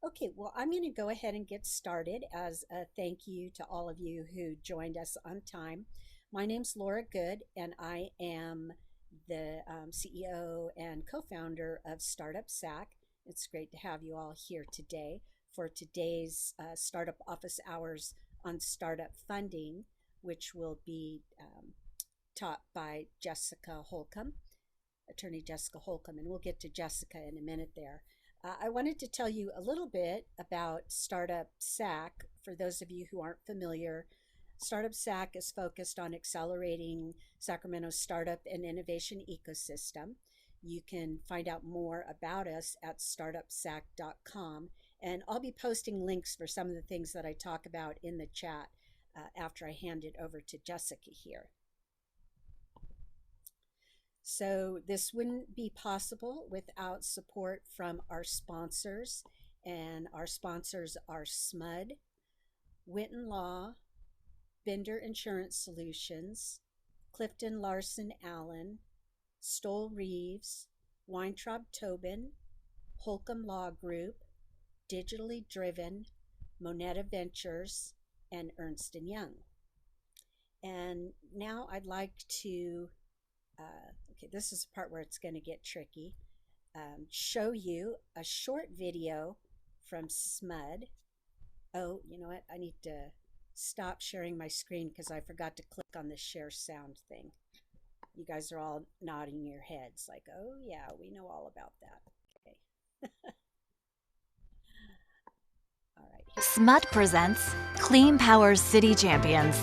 Okay, well, I'm going to go ahead and get started as a thank you to all of you who joined us on time. My name's Laura Good, and I am the CEO and co founder of StartupSac. It's great to have you all here today for today's startup office hours on startup funding, which will be taught by Jessica Holcombe, attorney Jessica Holcombe, and we'll get to Jessica in a minute there. I wanted to tell you a little bit about Startup SAC. For those of you who aren't familiar, Startup SAC is focused on accelerating Sacramento's startup and innovation ecosystem. You can find out more about us at startupsac.com, and I'll be posting links for some of the things that I talk about in the chat after I hand it over to Jessica here. So this wouldn't be possible without support from our sponsors, and our sponsors are SMUD, Winton Law, Bender Insurance Solutions, Clifton Larson Allen, Stoll Reeves, Weintraub Tobin, Holcombe Law Group, Digitally Driven, Moneta Ventures, and Ernst & Young. And now I'd like to okay, this is the part where it's going to get tricky. Show you a short video from SMUD. Oh, you know what? I need to stop sharing my screen because I forgot to click on the share sound thing. You guys are all nodding your heads like, oh yeah, we know all about that. Okay. All right. SMUD presents Clean Power City Champions.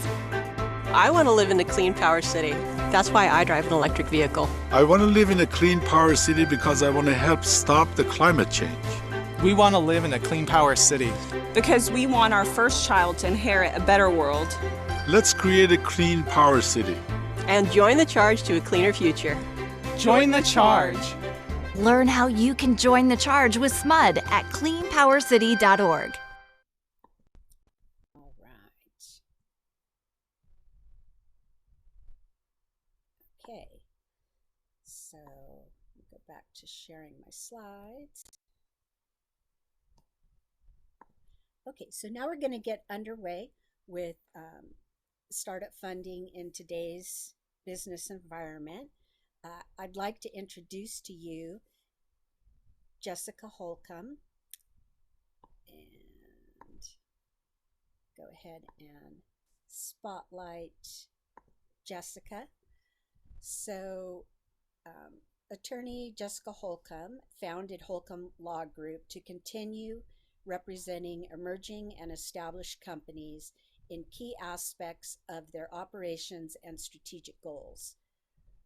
I want to live in a clean power city. That's why I drive an electric vehicle. I want to live in a clean power city because I want to help stop the climate change. We want to live in a clean power city. Because we want our first child to inherit a better world. Let's create a clean power city. And join the charge to a cleaner future. Join the charge. Learn how you can join the charge with SMUD at cleanpowercity.org. All right. Okay. So go back to sharing my slides. Okay, so now we're going to get underway with startup funding in today's business environment. I'd like to introduce to you Jessica Holcombe, and go ahead and spotlight Jessica. So attorney Jessica Holcombe founded Holcombe Law Group to continue representing emerging and established companies in key aspects of their operations and strategic goals.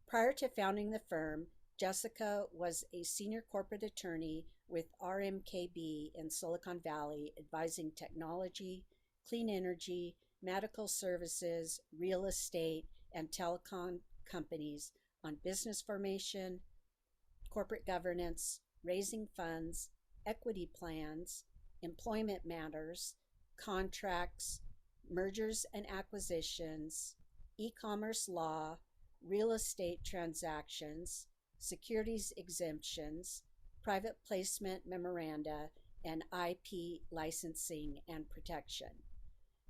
Prior to founding the firm, Jessica was a senior corporate attorney with RMKB in Silicon Valley, advising technology, clean energy, medical services, real estate, and telecom companies on business formation, corporate governance, raising funds, equity plans, employment matters, contracts, mergers and acquisitions, e-commerce law, real estate transactions, securities exemptions, private placement memoranda, and IP licensing and protection.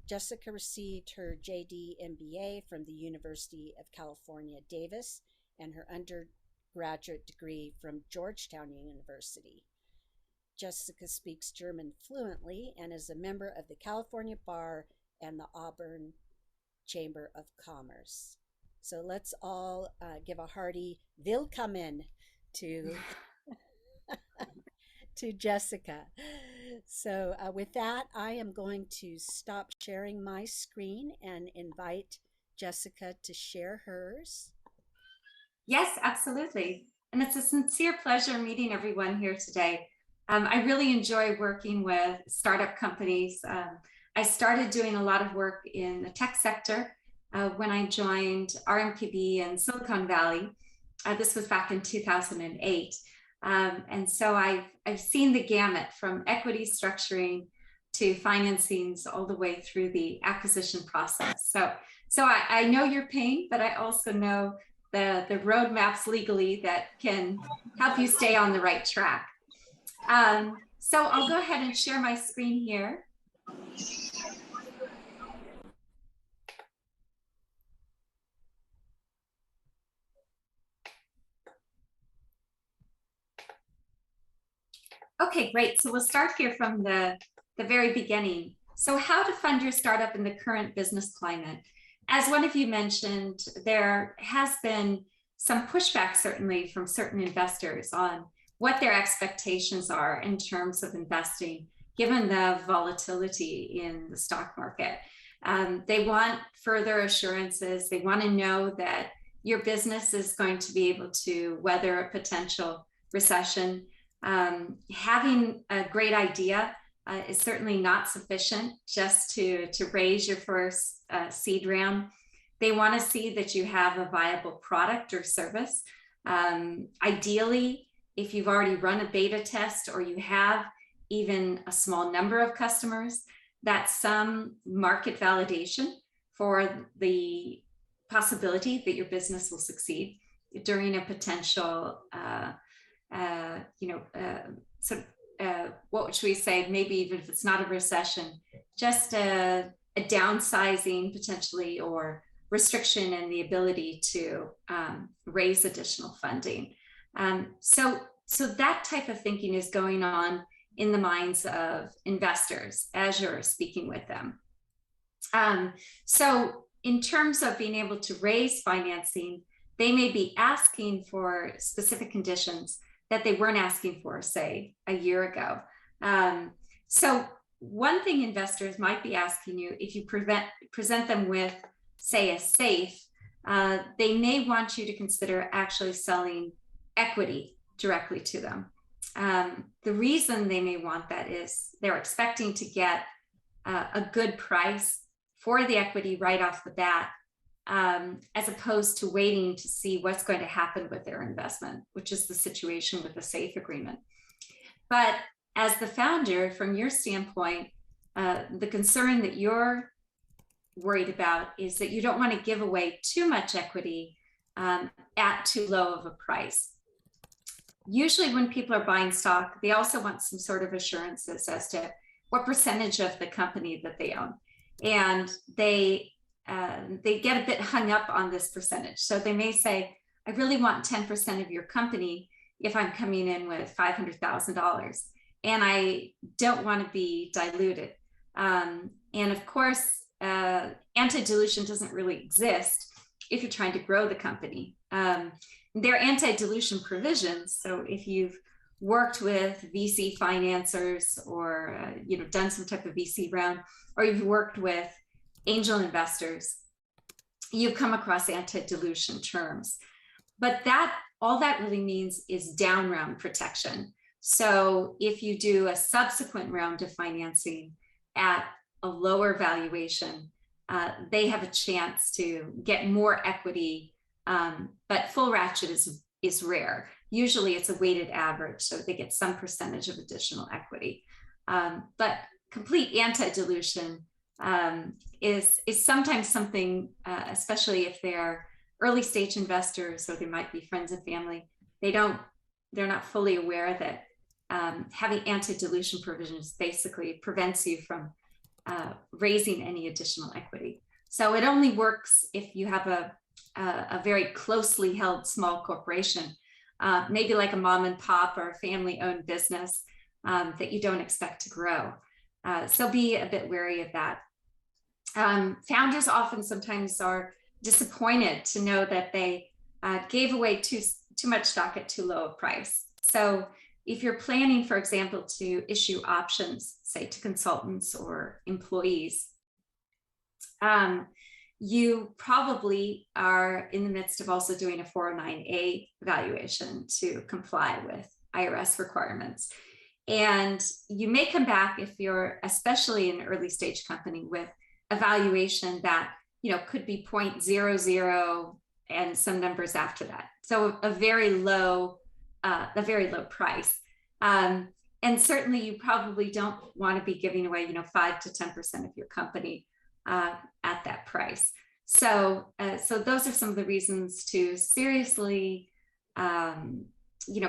Jessica received her JD MBA from the University of California, Davis, and her undergraduate degree from Georgetown University. Jessica speaks German fluently and is a member of the California Bar and the Auburn Chamber of Commerce. So let's all give a hearty willkommen to to Jessica. So with that, I am going to stop sharing my screen and invite Jessica to share hers. Yes, absolutely. And it's a sincere pleasure meeting everyone here today. I really enjoy working with startup companies. I started doing a lot of work in the tech sector when I joined RMPB in Silicon Valley. This was back in 2008. And so I've seen the gamut from equity structuring to financings all the way through the acquisition process. So I know your pain, but I also know the roadmaps legally that can help you stay on the right track. So I'll go ahead and share my screen here. Okay, great. So we'll start here from the very beginning. So how to fund your startup in the current business climate. As one of you mentioned, there has been some pushback certainly from certain investors on what their expectations are in terms of investing, given the volatility in the stock market. They want further assurances. They want to know that your business is going to be able to weather a potential recession. Having a great idea is certainly not sufficient just to raise your first seed round. They want to see that you have a viable product or service. Ideally, if you've already run a beta test or you have even a small number of customers, that's some market validation for the possibility that your business will succeed during a potential what should we say, maybe even if it's not a recession, just a downsizing potentially, or restriction in the ability to raise additional funding. So that type of thinking is going on in the minds of investors as you're speaking with them. So in terms of being able to raise financing, they may be asking for specific conditions that they weren't asking for, say, a year ago. So one thing investors might be asking you, if you present them with, say, a safe, they may want you to consider actually selling equity directly to them. The reason they may want that is they're expecting to get a good price for the equity right off the bat, as opposed to waiting to see what's going to happen with their investment, which is the situation with the SAFE agreement. But as the founder, from your standpoint, the concern that you're worried about is that you don't want to give away too much equity at too low of a price. Usually when people are buying stock, they also want some sort of assurances as to what percentage of the company that they own. And they get a bit hung up on this percentage. So they may say, I really want 10% of your company if I'm coming in with $500,000, and I don't want to be diluted. And of course, anti-dilution doesn't really exist if you're trying to grow the company. There are anti-dilution provisions. So if you've worked with VC financiers or done some type of VC round, or you've worked with angel investors, you've come across anti-dilution terms. But all that really means is down round protection. So if you do a subsequent round of financing at a lower valuation, they have a chance to get more equity, but full ratchet is rare. Usually it's a weighted average, so they get some percentage of additional equity. But complete anti-dilution is sometimes something, especially if they're early stage investors, or they might be friends and family, they're not fully aware that having anti-dilution provisions basically prevents you from raising any additional equity. So it only works if you have a very closely held small corporation, maybe like a mom and pop or a family owned business that you don't expect to grow. So be a bit wary of that. Founders often sometimes are disappointed to know that they gave away too much stock at too low a price. So if you're planning, for example, to issue options, say to consultants or employees, you probably are in the midst of also doing a 409A valuation to comply with IRS requirements. And you may come back, if you're especially an early stage company, with a valuation that could be 0.00 and some numbers after that. So a very low price. And certainly you probably don't want to be giving away 5 to 10% of your company at that price. So those are some of the reasons to seriously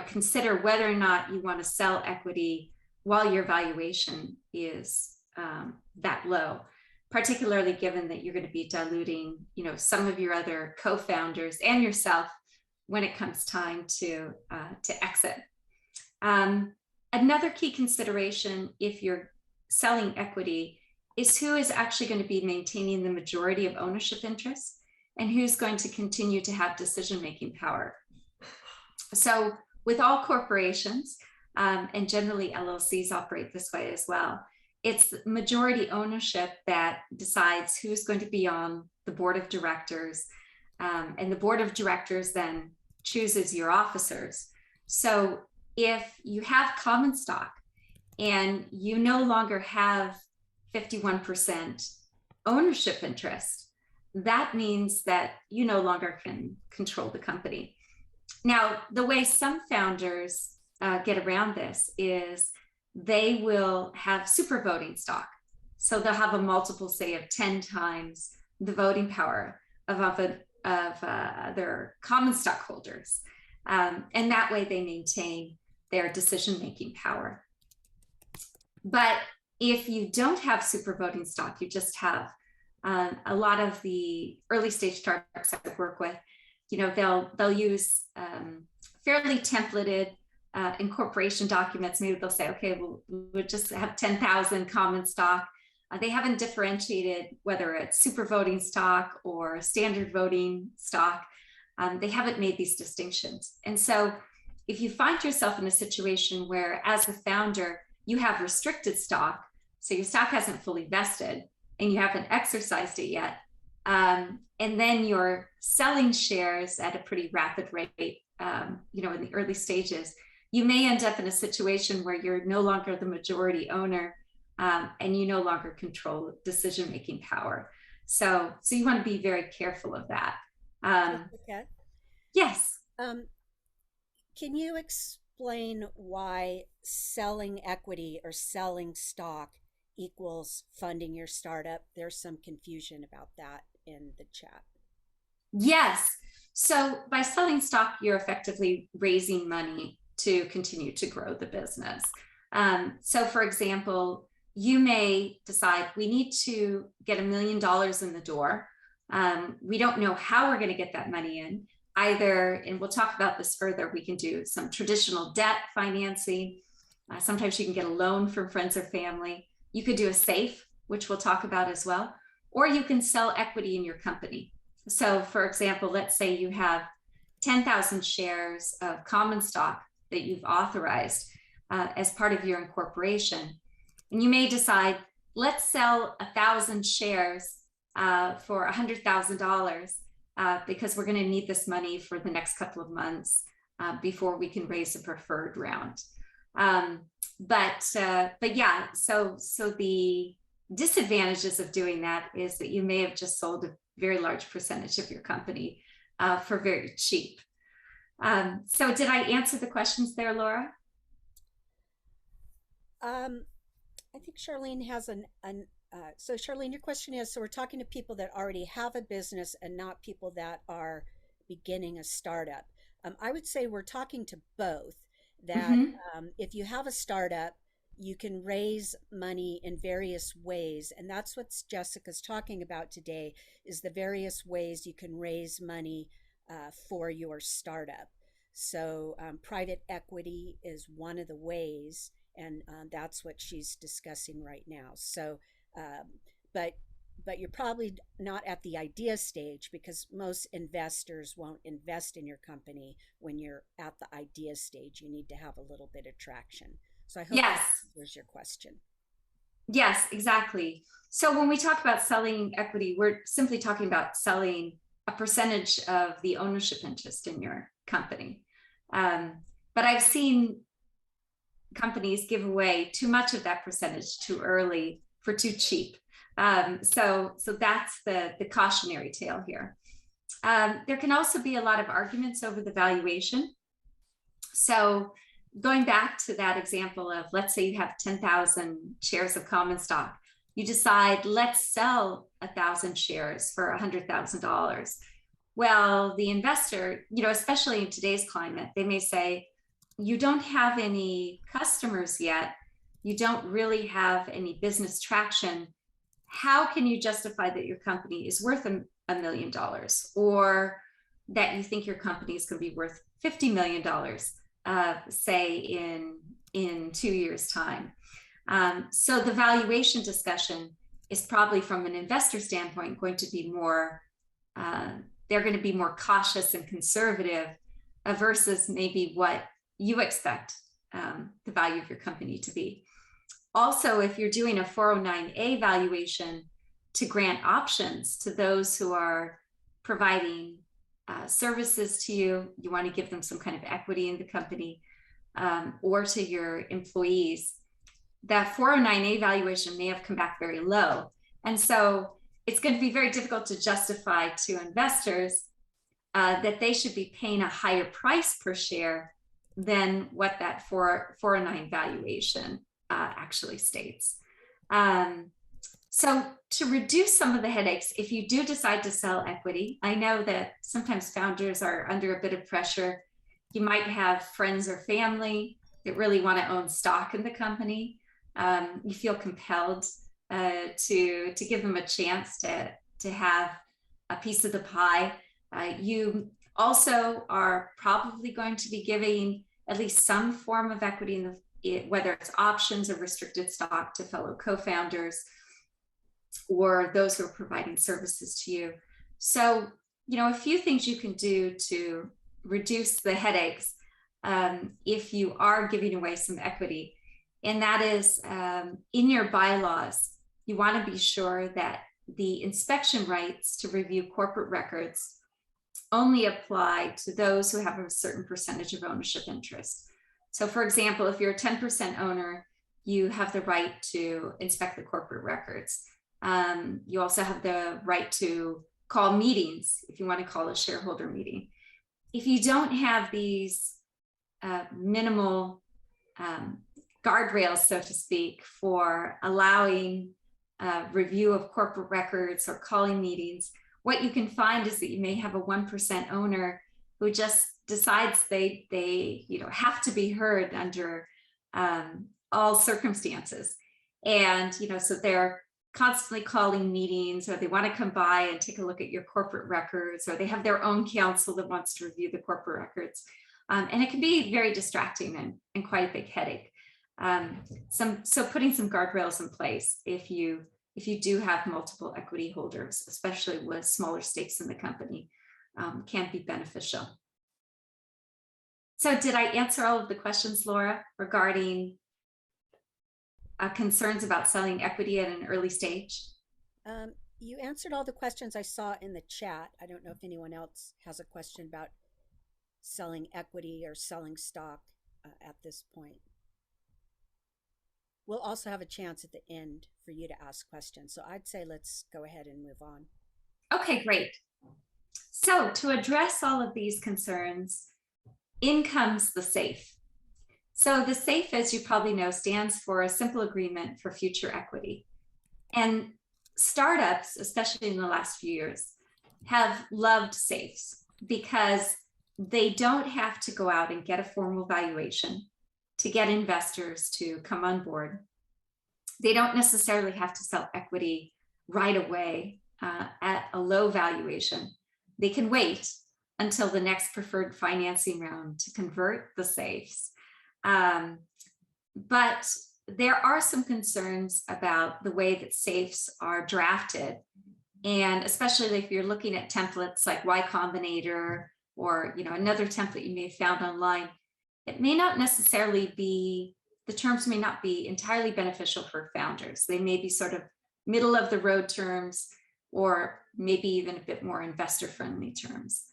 consider whether or not you want to sell equity while your valuation is that low, particularly given that you're going to be diluting, some of your other co-founders and yourself when it comes time to exit. Another key consideration if you're selling equity is who is actually going to be maintaining the majority of ownership interest and who's going to continue to have decision-making power. So with all corporations, and generally LLCs operate this way as well, it's majority ownership that decides who's going to be on the board of directors, and the board of directors then chooses your officers. So if you have common stock and you no longer have 51% ownership interest, that means that you no longer can control the company. Now, the way some founders get around this is they will have super voting stock. So they'll have a multiple, say, of 10 times the voting power of their common stockholders. And that way they maintain their decision-making power. But if you don't have super voting stock, you just have a lot of the early stage startups I work with, they'll use fairly templated incorporation documents. Maybe they'll say, okay, we'll just have 10,000 common stock. They haven't differentiated whether it's super voting stock or standard voting stock. They haven't made these distinctions. And so if you find yourself in a situation where, as the founder, you have restricted stock, so your stock hasn't fully vested and you haven't exercised it yet, and then you're selling shares at a pretty rapid rate, in the early stages, you may end up in a situation where you're no longer the majority owner, and you no longer control decision-making power. So you want to be very careful of that. Okay. Yes. Can you explain why selling equity or selling stock equals funding your startup? There's some confusion about that in the chat. Yes. So by selling stock, you're effectively raising money to continue to grow the business. So for example, you may decide we need to get $1 million in the door. We don't know how we're going to get that money in either. And we'll talk about this further. We can do some traditional debt financing. Sometimes you can get a loan from friends or family. You could do a SAFE, which we'll talk about as well, or you can sell equity in your company. So for example, let's say you have 10,000 shares of common stock that you've authorized as part of your incorporation. And you may decide, let's sell 1,000 shares for $100,000 because we're going to need this money for the next couple of months before we can raise a preferred round. But yeah, so the disadvantages of doing that is that you may have just sold a very large percentage of your company for very cheap. So did I answer the questions there, Laura? I think Charlene has so Charlene, your question is, so we're talking to people that already have a business and not people that are beginning a startup. I would say we're talking to both, that if you have a startup, you can raise money in various ways. And that's what Jessica's talking about today, is the various ways you can raise money for your startup. So private equity is one of the ways, and that's what she's discussing right now. So, but you're probably not at the idea stage, because most investors won't invest in your company when you're at the idea stage. You need to have a little bit of traction. So I hope that answers your question. Yes, exactly. So when we talk about selling equity, we're simply talking about selling a percentage of the ownership interest in your company. But I've seen companies give away too much of that percentage too early for too cheap. So that's the cautionary tale here. There can also be a lot of arguments over the valuation. So going back to that example of, let's say you have 10,000 shares of common stock, you decide, let's sell 1,000 shares for $100,000. Well, the investor, especially in today's climate, they may say, you don't have any customers yet. you don't really have any business traction, how can you justify that your company is worth $1 million, or that you think your company is going to be worth $50 million, say in 2 years' time? So the valuation discussion is probably, from an investor standpoint, going to be more, they're going to be more cautious and conservative versus maybe what you expect the value of your company to be. Also, if you're doing a 409A valuation to grant options to those who are providing services to you, you want to give them some kind of equity in the company, or to your employees, that 409A valuation may have come back very low. And so it's going to be very difficult to justify to investors that they should be paying a higher price per share than what that 409 valuation actually states. So to reduce some of the headaches, if you do decide to sell equity, I know that sometimes founders are under a bit of pressure. You might have friends or family that really want to own stock in the company. You feel compelled to give them a chance to have a piece of the pie. You also are probably going to be giving at least some form of equity in whether it's options or restricted stock, to fellow co-founders or those who are providing services to you. So, a few things you can do to reduce the headaches if you are giving away some equity. And that is, in your bylaws, you want to be sure that the inspection rights to review corporate records only apply to those who have a certain percentage of ownership interest. So for example, if you're a 10% owner, you have the right to inspect the corporate records. You also have the right to call meetings if you want to call a shareholder meeting. If you don't have these minimal guardrails, so to speak, for allowing review of corporate records or calling meetings, what you can find is that you may have a 1% owner who just decides they have to be heard under all circumstances. And, so they're constantly calling meetings, or they want to come by and take a look at your corporate records, or they have their own counsel that wants to review the corporate records. And it can be very distracting and quite a big headache. So putting some guardrails in place if you do have multiple equity holders, especially with smaller stakes in the company, can be beneficial. So did I answer all of the questions, Laura, regarding concerns about selling equity at an early stage? You answered all the questions I saw in the chat. I don't know if anyone else has a question about selling equity or selling stock at this point. We'll also have a chance at the end for you to ask questions. So I'd say let's go ahead and move on. Okay, great. So to address all of these concerns, in comes the SAFE. So the SAFE, as you probably know, stands for a simple agreement for future equity. And startups, especially in the last few years, have loved SAFEs because they don't have to go out and get a formal valuation to get investors to come on board. They don't necessarily have to sell equity right away at a low valuation. They can wait until the next preferred financing round to convert the SAFEs. But there are some concerns about the way that SAFEs are drafted. And especially if you're looking at templates like Y Combinator or another template you may have found online, it may not necessarily be, the terms may not be entirely beneficial for founders. They may be sort of middle of the road terms, or maybe even a bit more investor friendly terms.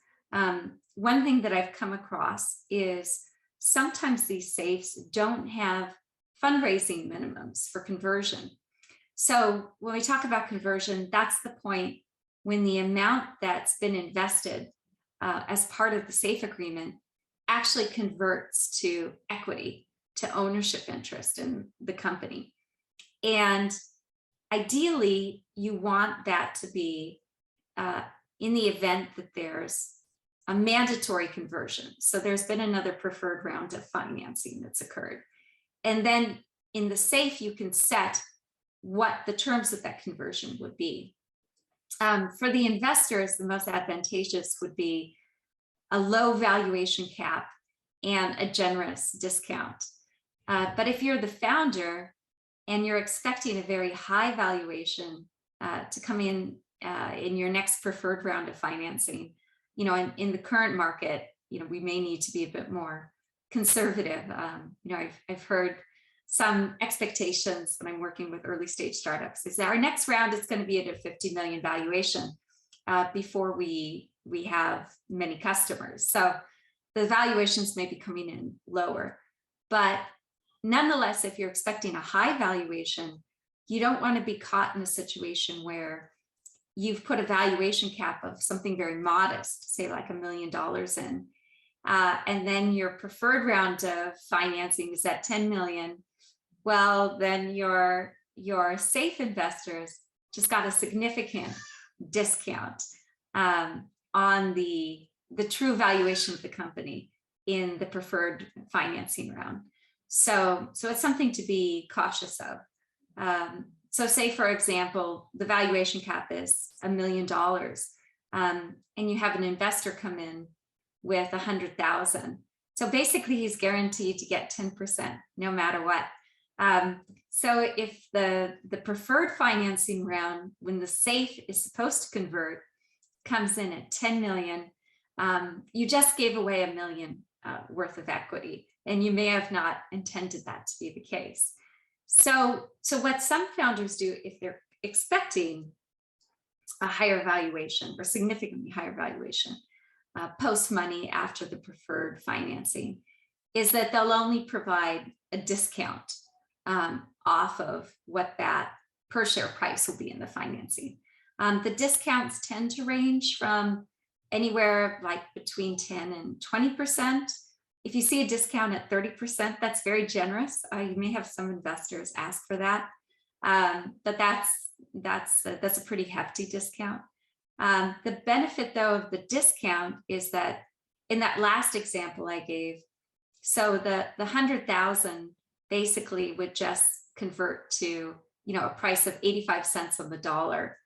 One thing that I've come across is sometimes these SAFEs don't have fundraising minimums for conversion. So when we talk about conversion, that's the point when the amount that's been invested as part of the SAFE agreement actually converts to equity, to ownership interest in the company. And ideally, you want that to be in the event that there's a mandatory conversion. So there's been another preferred round of financing that's occurred. And then in the SAFE, you can set what the terms of that conversion would be. For the investors, the most advantageous would be a low valuation cap and a generous discount. But if you're the founder and you're expecting a very high valuation to come in your next preferred round of financing, in the current market, we may need to be a bit more conservative. I've heard some expectations when I'm working with early stage startups is that our next round is going to be at a 50 million valuation before we have many customers. So the valuations may be coming in lower, but nonetheless, if you're expecting a high valuation, you don't want to be caught in a situation where you've put a valuation cap of something very modest, say like $1 million in, and then your preferred round of financing is at 10 million. Well, then your SAFE investors just got a significant discount on the true valuation of the company in the preferred financing round. So it's something to be cautious of. So say, for example, the valuation cap is $1 million, and you have an investor come in with 100,000. So basically he's guaranteed to get 10% no matter what. So if the preferred financing round, when the SAFE is supposed to convert, comes in at 10 million, you just gave away $1 million worth of equity, and you may have not intended that to be the case. So what some founders do, if they're expecting a higher valuation or significantly higher valuation post money after the preferred financing, is that they'll only provide a discount off of what that per share price will be in the financing. The discounts tend to range from anywhere like between 10 and 20%. If you see a discount at 30%, that's very generous. You may have some investors ask for that, but that's a pretty hefty discount. The benefit though of the discount is that in that last example I gave, so the 100,000 basically would just convert to a price of 85 cents on the dollar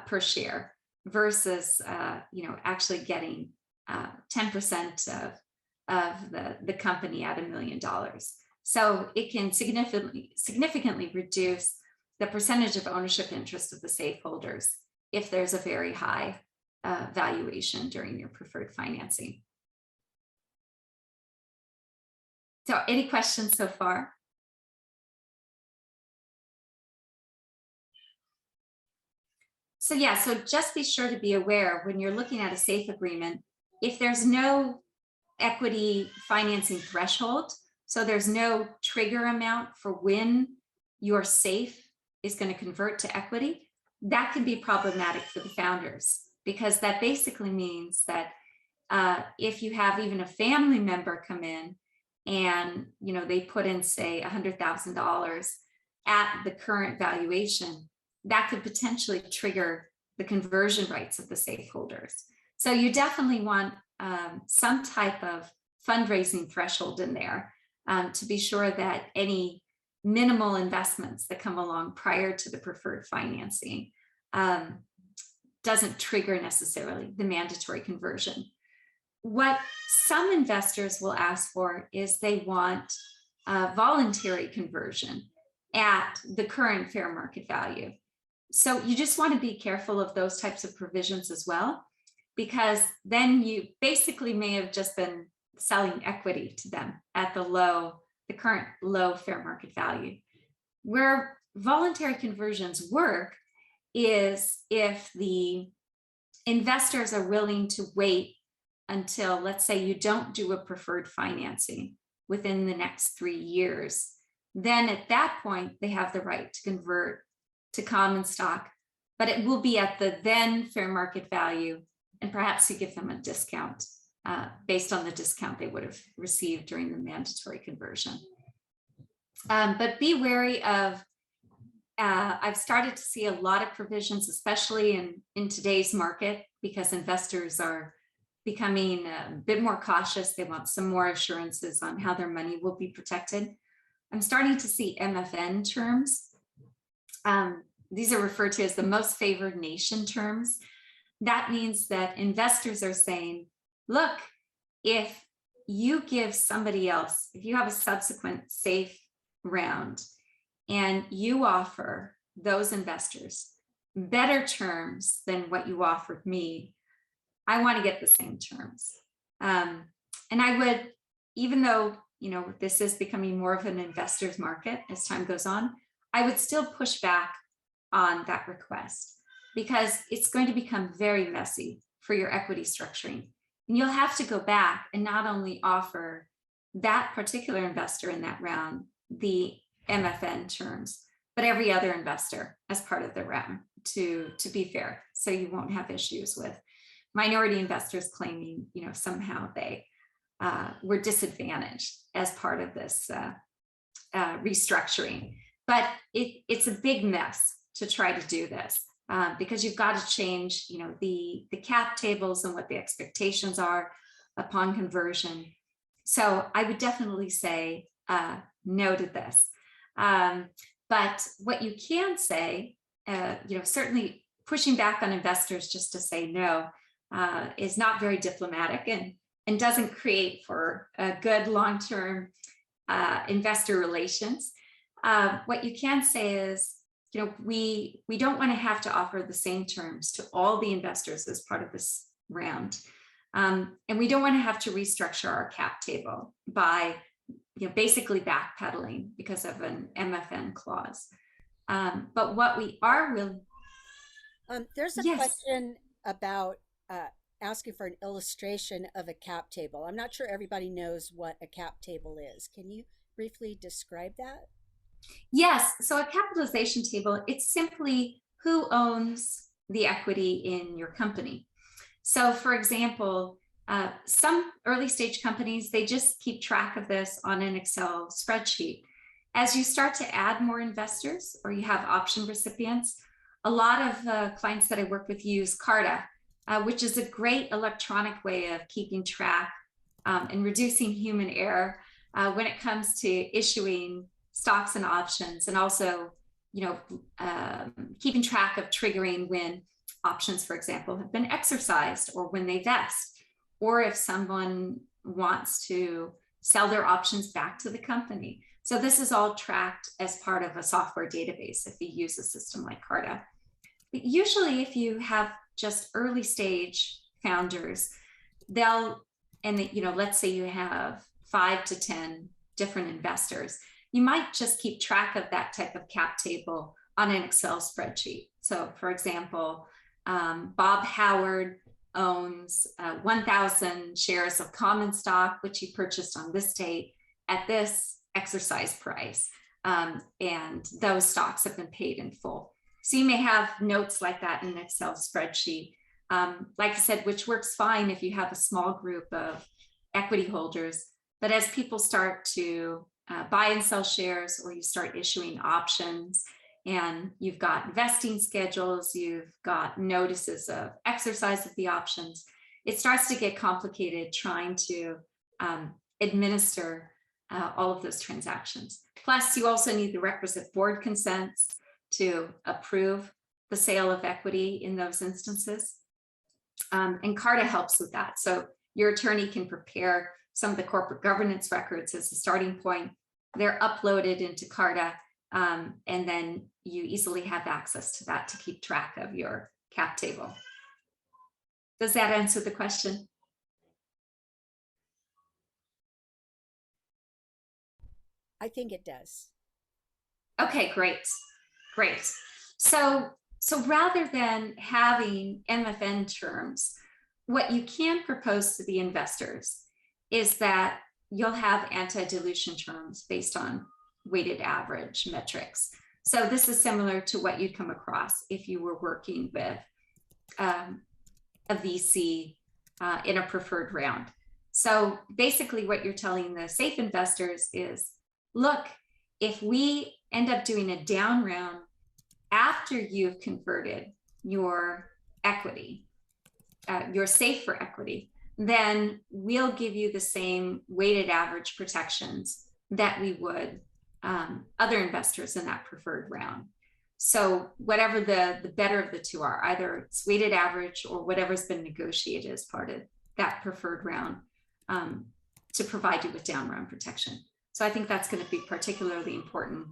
per share versus actually getting 10% of the company at $1 million. So it can significantly reduce the percentage of ownership interest of the SAFE holders if there's a very high valuation during your preferred financing. So any questions so far? So yeah, so just be sure to be aware when you're looking at a SAFE agreement, if there's no equity financing threshold, so there's no trigger amount for when your SAFE is going to convert to equity, that can be problematic for the founders, because that basically means that if you have even a family member come in and they put in say $100,000 at the current valuation, that could potentially trigger the conversion rights of the SAFE holders. So you definitely want some type of fundraising threshold in there to be sure that any minimal investments that come along prior to the preferred financing doesn't trigger necessarily the mandatory conversion. What some investors will ask for is they want a voluntary conversion at the current fair market value. So you just want to be careful of those types of provisions as well, because then you basically may have just been selling equity to them at the current low fair market value. Where voluntary conversions work is if the investors are willing to wait until, let's say, you don't do a preferred financing within the next 3 years, then at that point, they have the right to convert to common stock, but it will be at the then fair market value, and perhaps you give them a discount based on the discount they would have received during the mandatory conversion. But be wary of, I've started to see a lot of provisions, especially in today's market, because investors are becoming a bit more cautious. They want some more assurances on how their money will be protected. I'm starting to see MFN terms. These are referred to as the most favored nation terms. That means that investors are saying, look, if you give somebody else, if you have a subsequent safe round and you offer those investors better terms than what you offered me, I want to get the same terms. And I would, even though, this is becoming more of an investor's market as time goes on, I would still push back on that request because it's going to become very messy for your equity structuring. And you'll have to go back and not only offer that particular investor in that round the MFN terms, but every other investor as part of the round to be fair. So you won't have issues with minority investors claiming, somehow they were disadvantaged as part of this restructuring. But it's a big mess to try to do this because you've got to change, the cap tables and what the expectations are upon conversion. So I would definitely say no to this. But what you can say, certainly pushing back on investors just to say no is not very diplomatic and doesn't create for a good long-term investor relations. What you can say is, we don't want to have to offer the same terms to all the investors as part of this round. And we don't want to have to restructure our cap table by basically backpedaling because of an MFN clause. But what we are willing... There's a question about asking for an illustration of a cap table. I'm not sure everybody knows what a cap table is. Can you briefly describe that? Yes, so a capitalization table, it's simply who owns the equity in your company. So for example, some early stage companies, they just keep track of this on an Excel spreadsheet. As you start to add more investors or you have option recipients, a lot of clients that I work with use Carta, which is a great electronic way of keeping track and reducing human error when it comes to issuing stocks and options, and also, keeping track of triggering when options, for example, have been exercised or when they vest, or if someone wants to sell their options back to the company. So this is all tracked as part of a software database if you use a system like Carta. But usually if you have just early stage founders, let's say you have 5 to 10 different investors, you might just keep track of that type of cap table on an Excel spreadsheet. So for example, Bob Howard owns 1,000 shares of common stock, which he purchased on this date at this exercise price. And those stocks have been paid in full. So you may have notes like that in an Excel spreadsheet. Like I said, which works fine if you have a small group of equity holders. But as people start to buy and sell shares, or you start issuing options, and you've got vesting schedules, you've got notices of exercise of the options, it starts to get complicated trying to administer all of those transactions. Plus, you also need the requisite board consents to approve the sale of equity in those instances. And Carta helps with that. So your attorney can prepare some of the corporate governance records as a starting point. They're uploaded into Carta, and then you easily have access to that to keep track of your cap table. Does that answer the question? I think it does. Okay, great. So rather than having MFN terms, what you can propose to the investors is that you'll have anti-dilution terms based on weighted average metrics. So this is similar to what you'd come across if you were working with a VC in a preferred round. So basically what you're telling the safe investors is, look, if we end up doing a down round after you've converted your equity, you're safe for equity, then we'll give you the same weighted average protections that we would other investors in that preferred round. So whatever the better of the two are, either it's weighted average or whatever's been negotiated as part of that preferred round, to provide you with down round protection. So I think that's going to be particularly important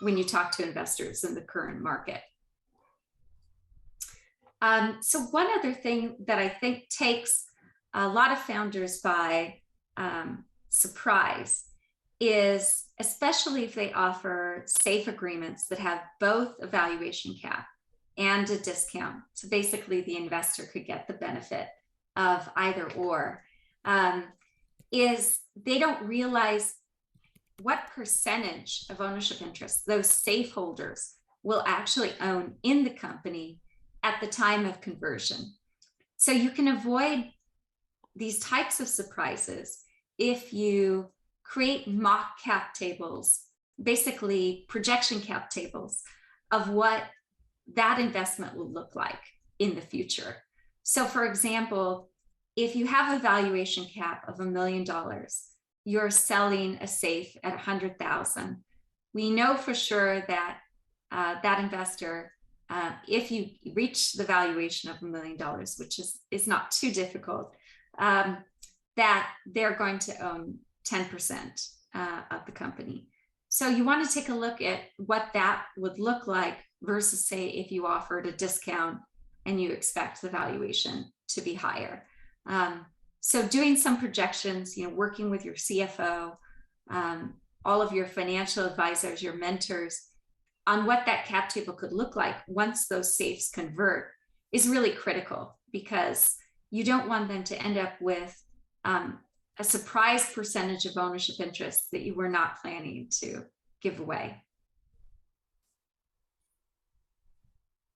when you talk to investors in the current market. So one other thing that I think takes a lot of founders by surprise is, especially if they offer SAFE agreements that have both a valuation cap and a discount. So basically the investor could get the benefit of either or, is they don't realize what percentage of ownership interest those SAFE holders will actually own in the company at the time of conversion. So you can avoid these types of surprises if you create mock cap tables, basically projection cap tables of what that investment will look like in the future. So for example, if you have a valuation cap of $1 million, you're selling a SAFE at 100,000. We know for sure that that investor, if you reach the valuation of $1 million, which is not too difficult, that they're going to own 10% of the company. So you want to take a look at what that would look like versus, say, if you offered a discount and you expect the valuation to be higher. So doing some projections, working with your CFO, all of your financial advisors, your mentors, on what that cap table could look like once those SAFEs convert is really critical, because you don't want them to end up with a surprise percentage of ownership interest that you were not planning to give away.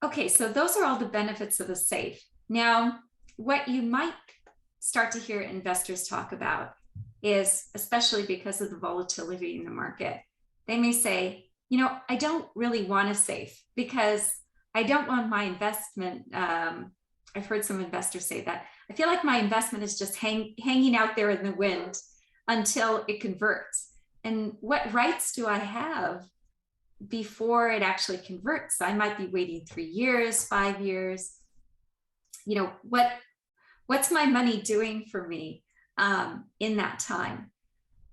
Okay, so those are all the benefits of a SAFE. Now, what you might start to hear investors talk about is, especially because of the volatility in the market, they may say, I don't really want a SAFE because I don't want my investment. I've heard some investors say that. I feel like my investment is just hanging out there in the wind until it converts. And what rights do I have before it converts? I might be waiting 3 years, 5 years. What's my money doing for me in that time?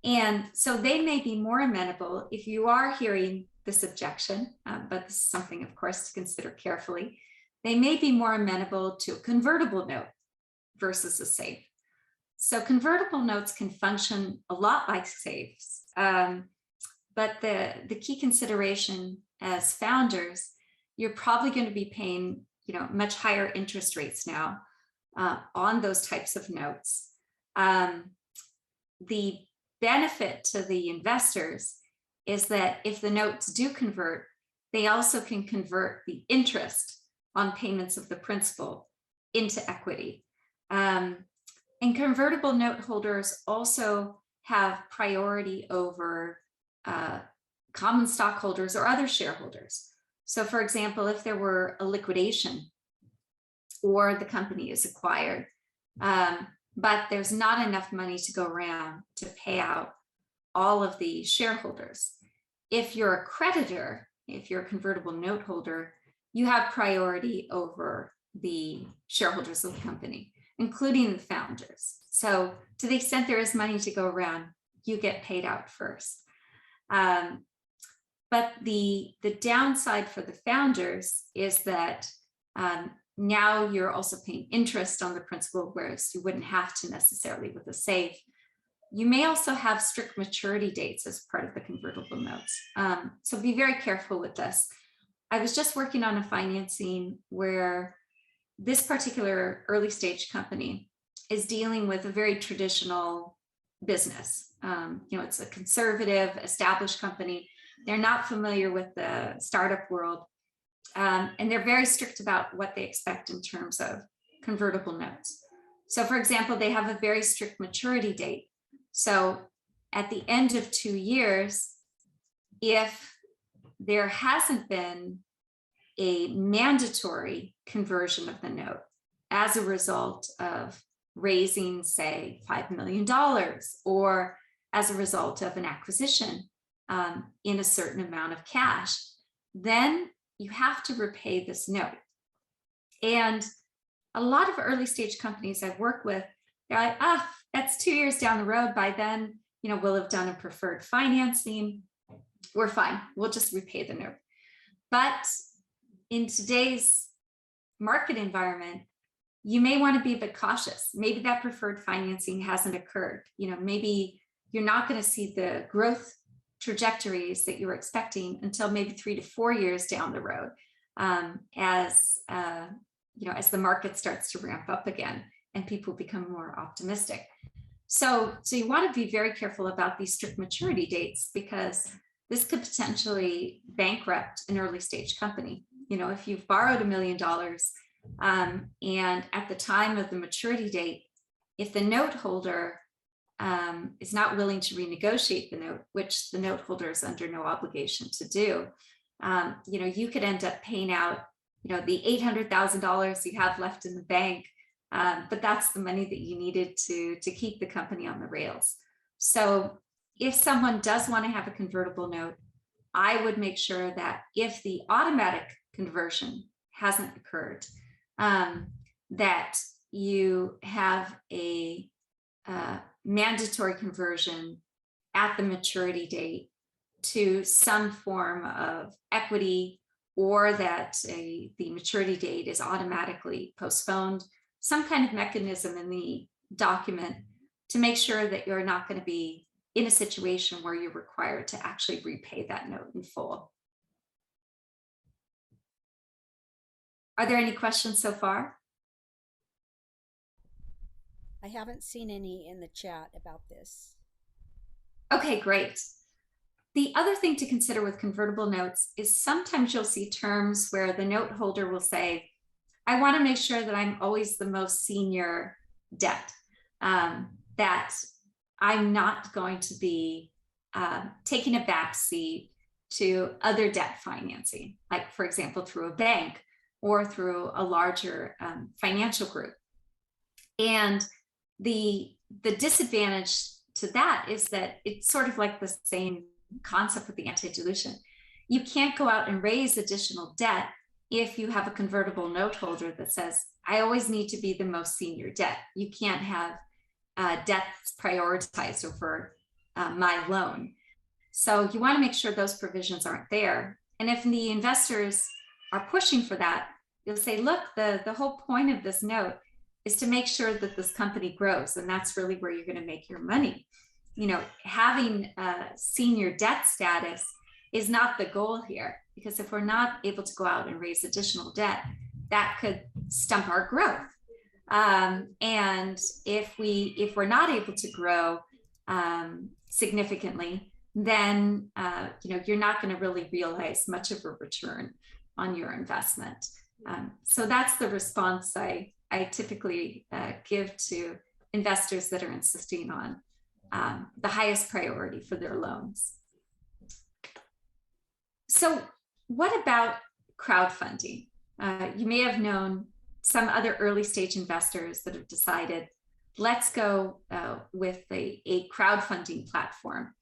And so they may be more amenable if you are hearing this objection, but this is something, of course, to consider carefully. They may be more amenable to a convertible note versus a SAFE. So convertible notes can function a lot like SAFEs, but the key consideration as founders, you're probably going to be paying much higher interest rates now on those types of notes. The benefit to the investors is that if the notes do convert, they also can convert the interest on payments of the principal into equity. And convertible note holders also have priority over common stockholders or other shareholders. So for example, if there were a liquidation or the company is acquired, but there's not enough money to go around to pay out all of the shareholders. If you're a creditor, if you're a convertible note holder, you have priority over the shareholders of the company, including the founders. So to the extent there is money to go around, you get paid out first. But the downside for the founders is that now you're also paying interest on the principal, whereas you wouldn't have to necessarily with a SAFE. You may also have strict maturity dates as part of the convertible notes. So be very careful with this. I was just working on a financing where this particular early stage company is dealing with a very traditional business. It's a conservative, established company. They're not familiar with the startup world. And they're very strict about what they expect in terms of convertible notes. So for example, they have a very strict maturity date. So at the end of 2 years, if there hasn't been a mandatory conversion of the note as a result of raising, say, $5 million, or as a result of an acquisition, in a certain amount of cash, then you have to repay this note. And a lot of early stage companies I've worked with, they're like, that's 2 years down the road. By then, we'll have done a preferred financing. We're fine. We'll just repay the note. But in today's market environment, you may want to be a bit cautious. Maybe that preferred financing hasn't occurred. Maybe you're not going to see the growth trajectories that you were expecting until maybe 3 to 4 years down the road, as the market starts to ramp up again and people become more optimistic. So you want to be very careful about these strict maturity dates, because this could potentially bankrupt an early stage company. If you've borrowed $1 million, and at the time of the maturity date, if the note holder is not willing to renegotiate the note, which the note holder is under no obligation to do, you could end up paying out, the $800,000 you have left in the bank, but that's the money that you needed to keep the company on the rails. So if someone does want to have a convertible note, I would make sure that if the automatic conversion hasn't occurred, that you have a mandatory conversion at the maturity date to some form of equity, or that the maturity date is automatically postponed, some kind of mechanism in the document to make sure that you're not going to be in a situation where you're required to actually repay that note in full. Are there any questions so far? I haven't seen any in the chat about this. Okay, great. The other thing to consider with convertible notes is sometimes you'll see terms where the note holder will say, I want to make sure that I'm always the most senior debt, that I'm not going to be taking a back seat to other debt financing, like, for example, through a bank or through a larger financial group. And the disadvantage to that is that it's sort of like the same concept with the anti-dilution. You can't go out and raise additional debt if you have a convertible note holder that says, I always need to be the most senior debt. You can't have debts prioritized over my loan. So you want to make sure those provisions aren't there. And if the investors are pushing for that, you'll say, look, the whole point of this note is to make sure that this company grows. And that's really where you're going to make your money. Having a senior debt status is not the goal here, because if we're not able to go out and raise additional debt, that could stump our growth. And if we're not able to grow significantly, then you're not going to really realize much of a return on your investment. So that's the response I typically give to investors that are insisting on the highest priority for their loans. So what about crowdfunding? You may have known some other early stage investors that have decided, let's go with a crowdfunding platform.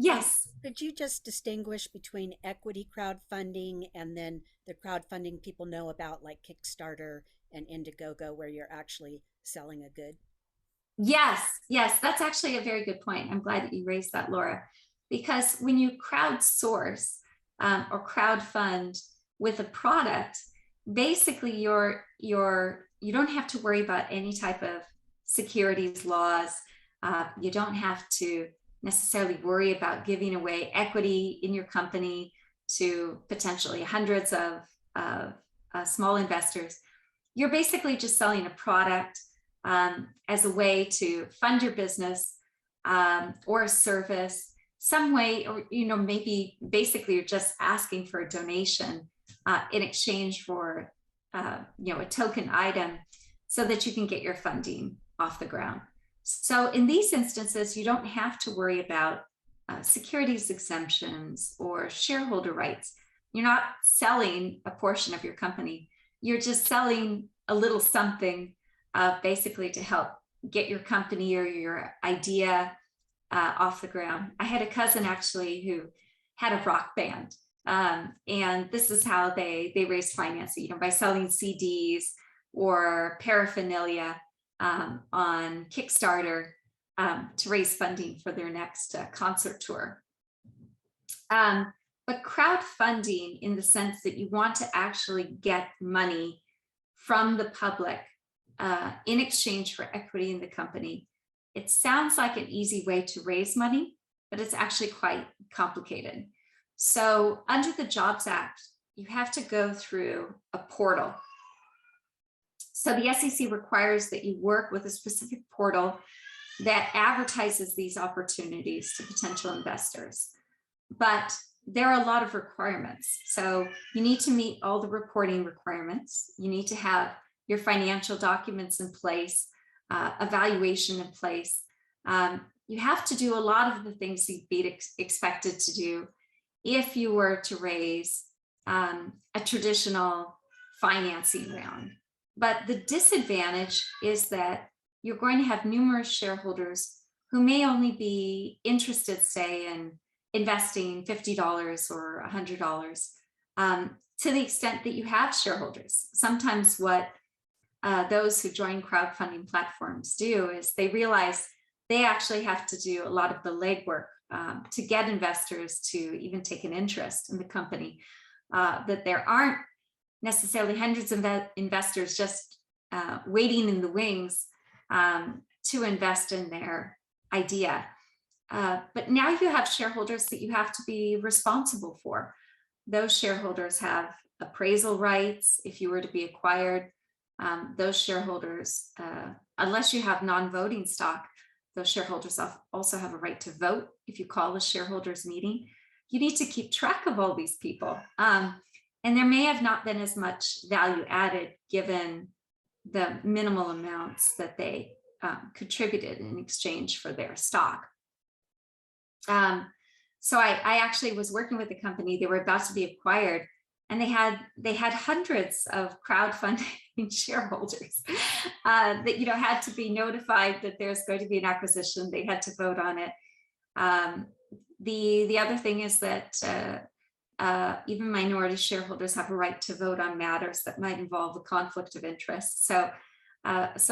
Yes. Could you just distinguish between equity crowdfunding and then the crowdfunding people know about, like Kickstarter and Indiegogo, where you're actually selling a good? Yes, that's actually a very good point. I'm glad that you raised that, Laura, because when you crowdsource or crowdfund with a product, basically you don't have to worry about any type of securities laws. You don't have to necessarily worry about giving away equity in your company to potentially hundreds of small investors. You're basically just selling a product as a way to fund your business or a service, some way, or maybe basically you're just asking for a donation in exchange for a token item so that you can get your funding off the ground. So in these instances, you don't have to worry about securities exemptions or shareholder rights. You're not selling a portion of your company. You're just selling a little something basically to help get your company or your idea off the ground. I had a cousin actually who had a rock band. And this is how they raised financing, you know, by selling CDs or paraphernalia on Kickstarter to raise funding for their next concert tour. But crowdfunding, in the sense that you want to actually get money from the public in exchange for equity in the company, it sounds like an easy way to raise money, but it's actually quite complicated. So under the Jobs Act, you have to go through a portal. So the SEC requires that you work with a specific portal that advertises these opportunities to potential investors. But there are a lot of requirements. So you need to meet all the reporting requirements. You need to have your financial documents in place, evaluation in place. You have to do a lot of the things you'd be expected to do if you were to raise a traditional financing round. But the disadvantage is that you're going to have numerous shareholders who may only be interested, say, in investing $50 or $100 to the extent that you have shareholders. Sometimes what those who join crowdfunding platforms do is they realize they actually have to do a lot of the legwork to get investors to even take an interest in the company, that there aren't necessarily hundreds of investors just waiting in the wings to invest in their idea. But now you have shareholders that you have to be responsible for. Those shareholders have appraisal rights if you were to be acquired. Those shareholders, unless you have non-voting stock, those shareholders also have a right to vote if you call a shareholders meeting. You need to keep track of all these people. And there may have not been as much value added given the minimal amounts that they contributed in exchange for their stock. So I actually was working with a company. They were about to be acquired, and they had hundreds of crowdfunding shareholders that had to be notified that there's going to be an acquisition. They had to vote on it. The other thing is that even minority shareholders have a right to vote on matters that might involve a conflict of interest. So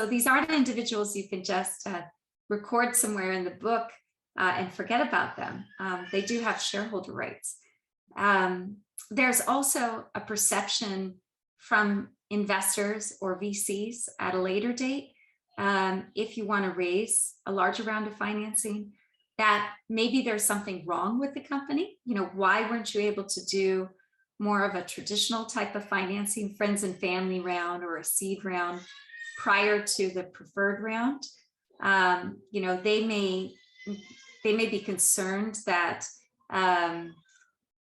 these aren't individuals you can just record somewhere in the book and forget about them. They do have shareholder rights. There's also a perception from investors or VCs at a later date, if you want to raise a larger round of financing, that maybe there's something wrong with the company. Why weren't you able to do more of a traditional type of financing, friends and family round or a seed round prior to the preferred round? They may be concerned that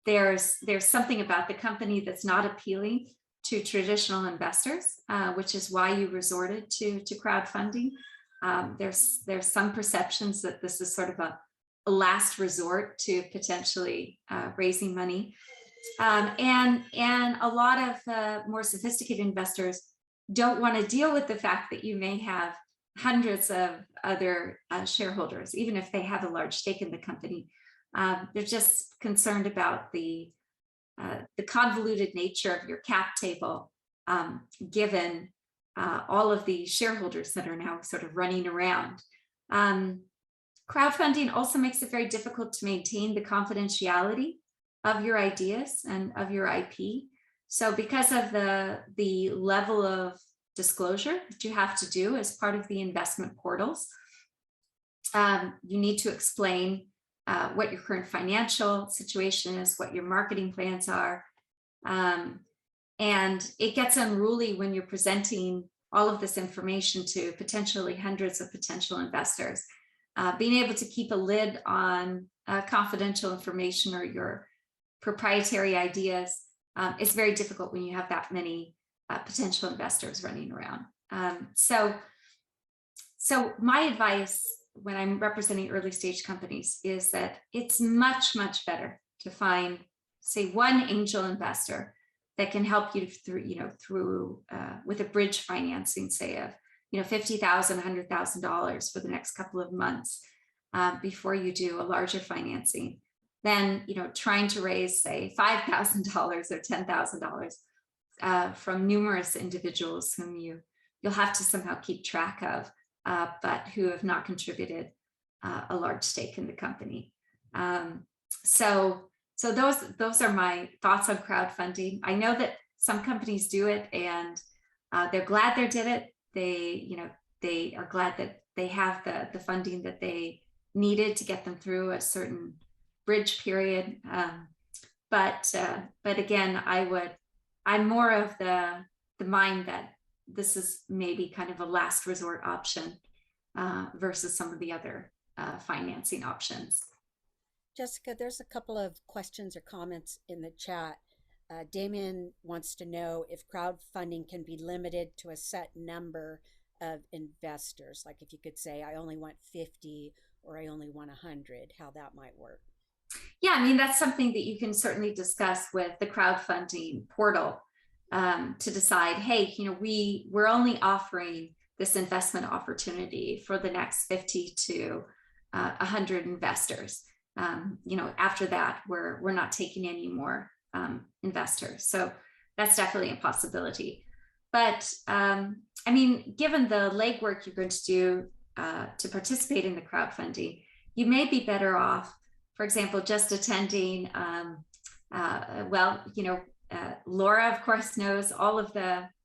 there's something about the company that's not appealing to traditional investors, which is why you resorted to crowdfunding. There's some perceptions that this is sort of a last resort to potentially raising money. And a lot of more sophisticated investors don't want to deal with the fact that you may have hundreds of other shareholders, even if they have a large stake in the company. They're just concerned about the convoluted nature of your cap table, given all of the shareholders that are now sort of running around. Crowdfunding also makes it very difficult to maintain the confidentiality of your ideas and of your IP. So because of the level of disclosure that you have to do as part of the investment portals, you need to explain what your current financial situation is, what your marketing plans are. And it gets unruly when you're presenting all of this information to potentially hundreds of potential investors. Being able to keep a lid on confidential information or your proprietary ideas is very difficult when you have that many potential investors running around. So my advice when I'm representing early stage companies is that it's much, much better to find, say, one angel investor that can help you through with a bridge financing, say of $50,000, $100,000 for the next couple of months, before you do a larger financing than trying to raise, say, $5,000 or $10,000 from numerous individuals whom you'll have to somehow keep track of, but who have not contributed a large stake in the company. So those are my thoughts on crowdfunding. I know that some companies do it, and they're glad they did it. They are glad that they have the funding that they needed to get them through a certain bridge period. But again, I'm more of the mind that this is maybe kind of a last resort option versus some of the other financing options. Jessica, there's a couple of questions or comments in the chat. Damien wants to know if crowdfunding can be limited to a set number of investors. Like if you could say, I only want 50 or I only want 100, how that might work. Yeah, I mean, that's something that you can certainly discuss with the crowdfunding portal to decide, hey, we're only offering this investment opportunity for the next 50 to 100 investors. After that, we're not taking any more investors. So that's definitely a possibility. But I mean, given the legwork you're going to do to participate in the crowdfunding, you may be better off, for example, just attending, Laura, of course, knows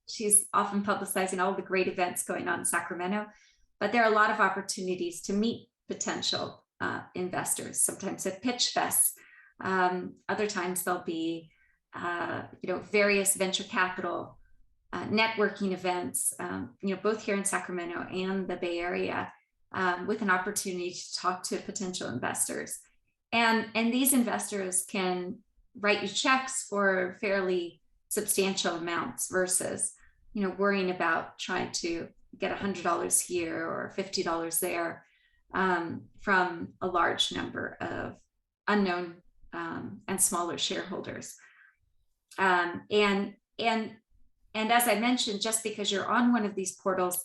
she's often publicizing all the great events going on in Sacramento, but there are a lot of opportunities to meet potential investors, sometimes at pitch fests. Other times there'll be, various venture capital networking events, both here in Sacramento and the Bay Area, with an opportunity to talk to potential investors. And these investors can write you checks for fairly substantial amounts versus, worrying about trying to get $100 here or $50 there from a large number of unknown and smaller shareholders. And as I mentioned, just because you're on one of these portals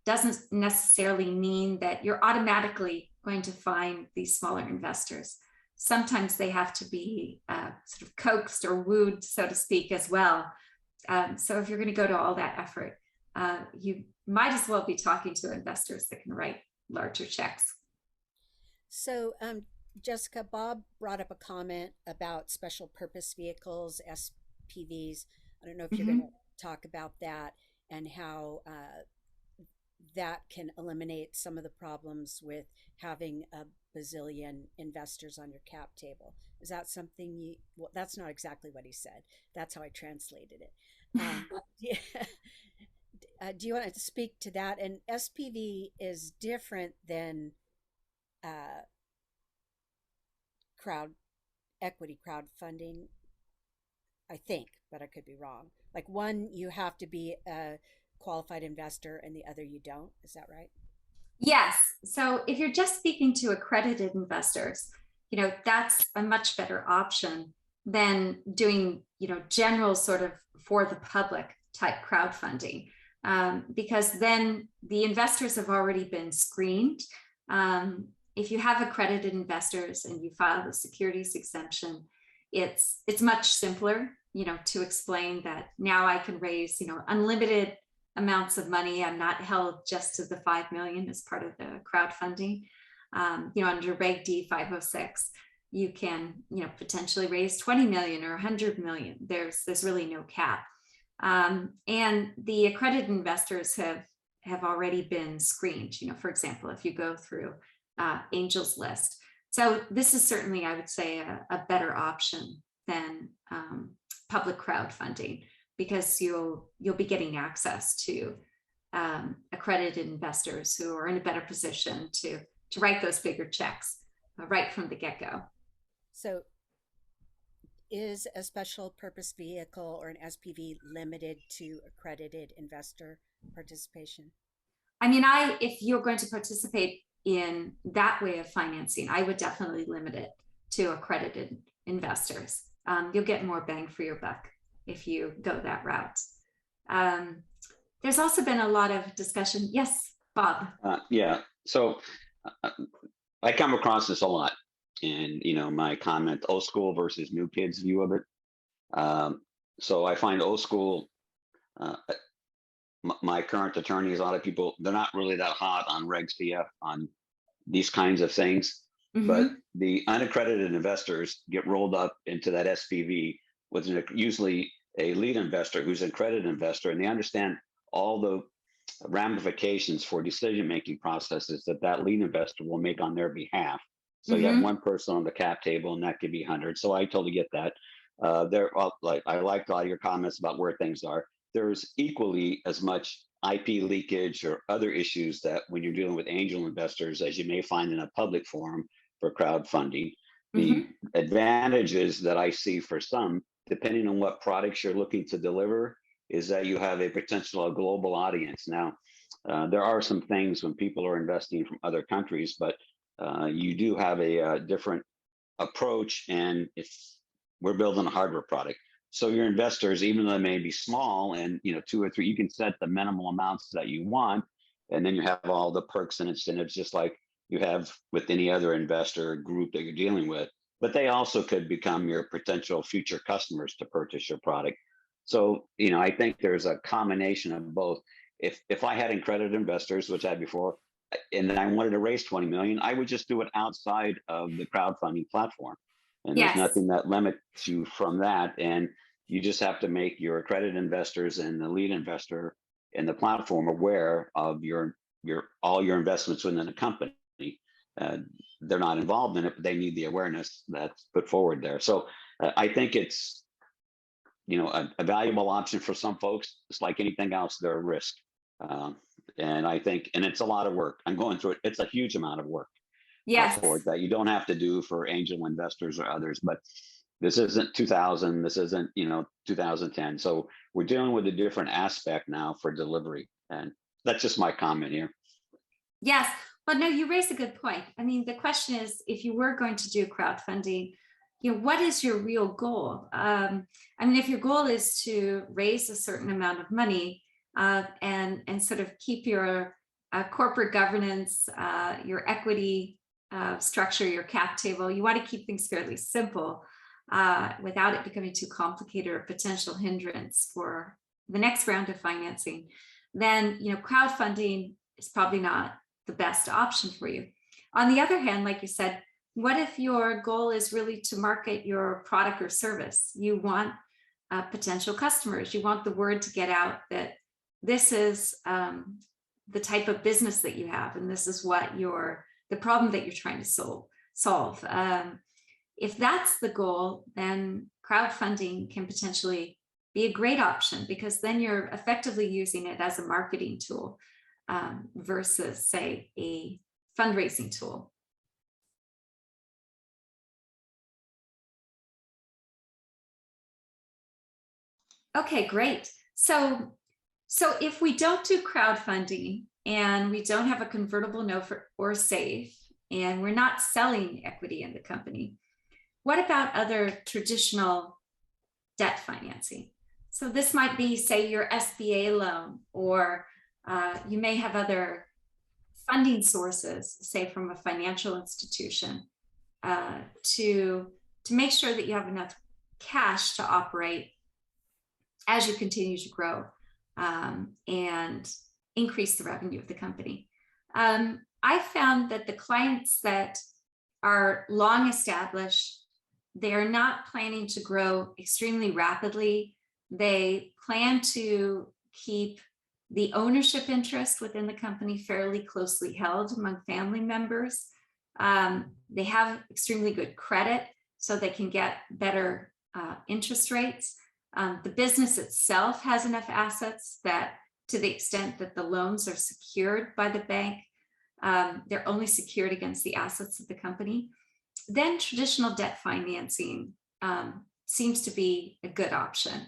doesn't necessarily mean that you're automatically going to find these smaller investors. Sometimes they have to be sort of coaxed or wooed, so to speak, as well. So if you're going to go to all that effort, you might as well be talking to investors that can write larger checks. So, Jessica, Bob brought up a comment about special purpose vehicles, SPVs. I don't know if you're going to talk about that and how that can eliminate some of the problems with having a bazillion investors on your cap table. Is that something well, that's not exactly what he said. That's how I translated it. Do you want to speak to that? And SPV is different than equity crowdfunding, I think, but I could be wrong. Like one, you have to be a qualified investor and the other you don't. Is that right? Yes. So if you're just speaking to accredited investors, that's a much better option than doing, general sort of for the public type crowdfunding, because then the investors have already been screened. If you have accredited investors and you file the securities exemption, it's much simpler, to explain that now I can raise, unlimited amounts of money. I'm not held just to the 5 million as part of the crowdfunding. Under Reg D 506, you can, potentially raise 20 million or 100 million. There's really no cap. And the accredited investors have already been screened, for example, if you go through Angel's List. So this is certainly, I would say, a better option than public crowdfunding, because you'll be getting access to accredited investors who are in a better position to write those bigger checks right from the get-go. So is a special purpose vehicle or an SPV limited to accredited investor participation? I mean, if you're going to participate in that way of financing, I would definitely limit it to accredited investors. You'll get more bang for your buck if you go that route. There's also been a lot of discussion. Yes, Bob. Yeah. So I come across this a lot, and my comment, old school versus new kids view of it. Um, so I find old school. Uh, my current attorneys, a lot of people, they're not really that hot on Reg CF on these kinds of things, but Hmm. the unaccredited investors get rolled up into that SPV with usually a lead investor who's an accredited investor, and they understand all the ramifications for decision-making processes that lead investor will make on their behalf. So you have Hmm. one person on the cap table, and that could be hundreds. So I totally get that. Like I liked a lot of your comments about where things are. There's equally as much IP leakage or other issues that when you're dealing with angel investors, as you may find in a public forum for crowdfunding. The Hmm. advantages that I see for some, depending on what products you're looking to deliver, is that you have a potential global audience. Now, there are some things when people are investing from other countries, but you do have a different approach, and if we're building a hardware product. So your investors, even though they may be small and two or three, you can set the minimal amounts that you want, and then you have all the perks and incentives, just like you have with any other investor group that you're dealing with. But they also could become your potential future customers to purchase your product. So I think there's a combination of both. If I had accredited investors, which I had before, and I wanted to raise 20 million, I would just do it outside of the crowdfunding platform. And there's Yes. nothing that limits you from that. And you just have to make your accredited investors and the lead investor in the platform aware of your all your investments within the company. Uh, they're not involved in it, but they need the awareness that's put forward there. So I think it's a valuable option for some folks. It's like anything else, they're a risk. Um, and I think, and it's a lot of work. I'm going through it. It's a huge amount of work for Yes. it that you don't have to do for angel investors or others. But this isn't 2000. This isn't 2010. So we're dealing with a different aspect now for delivery, and that's just my comment here. Yes. But no, you raise a good point. I mean, the question is, if you were going to do crowdfunding, what is your real goal? I mean, if your goal is to raise a certain amount of money and sort of keep your corporate governance, your equity structure, your cap table, you want to keep things fairly simple without it becoming too complicated or a potential hindrance for the next round of financing, then crowdfunding is probably not the best option for you. On the other hand, like you said, what if your goal is really to market your product or service? You want potential customers. You want the word to get out that this is the type of business that you have, and this is what the problem that you're trying to solve. If that's the goal, then crowdfunding can potentially be a great option, because then you're effectively using it as a marketing tool versus, say, a fundraising tool. Okay, great. So if we don't do crowdfunding and we don't have a convertible note or safe, and we're not selling equity in the company, what about other traditional debt financing? So this might be, say, your SBA loan, or you may have other funding sources, say from a financial institution, to make sure that you have enough cash to operate as you continue to grow and increase the revenue of the company. I found that the clients that are long established, they are not planning to grow extremely rapidly. They plan to keep the ownership interest within the company fairly closely held among family members. They have extremely good credit, so they can get better interest rates. The business itself has enough assets that, to the extent that the loans are secured by the bank, they're only secured against the assets of the company. Then traditional debt financing seems to be a good option.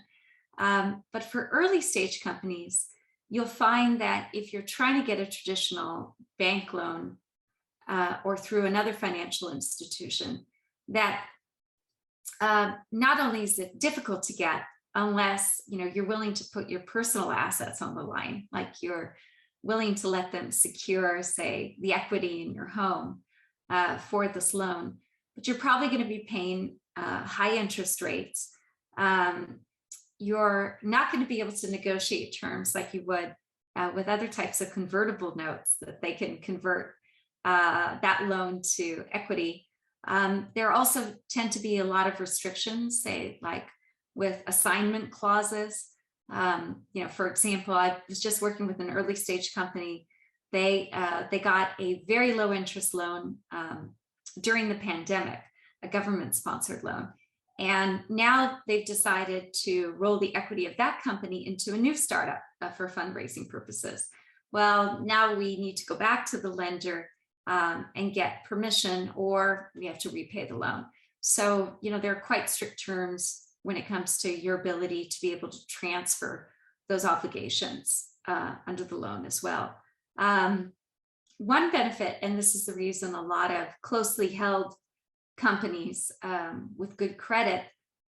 But for early stage companies, you'll find that if you're trying to get a traditional bank loan or through another financial institution, that not only is it difficult to get unless you're willing to put your personal assets on the line, like you're willing to let them secure, say, the equity in your home, for this loan, but you're probably going to be paying high interest rates. You're not going to be able to negotiate terms like you would with other types of convertible notes that they can convert that loan to equity. There also tend to be a lot of restrictions, say like with assignment clauses. For example, I was just working with an early stage company. They got a very low interest loan during the pandemic, a government sponsored loan. And now they've decided to roll the equity of that company into a new startup for fundraising purposes. Well, now we need to go back to the lender and get permission, or we have to repay the loan. So, there are quite strict terms when it comes to your ability to be able to transfer those obligations under the loan as well. One benefit, and this is the reason a lot of closely held companies with good credit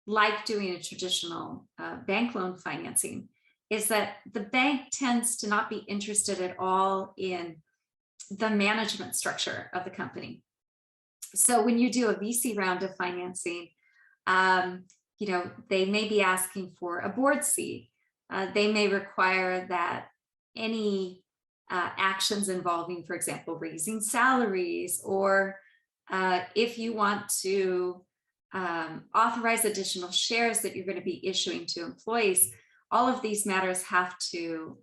like doing a traditional bank loan financing, is that the bank tends to not be interested at all in the management structure of the company. So when you do a VC round of financing, they may be asking for a board seat. They may require that any actions involving, for example, raising salaries, or if you want to authorize additional shares that you're going to be issuing to employees, all of these matters have to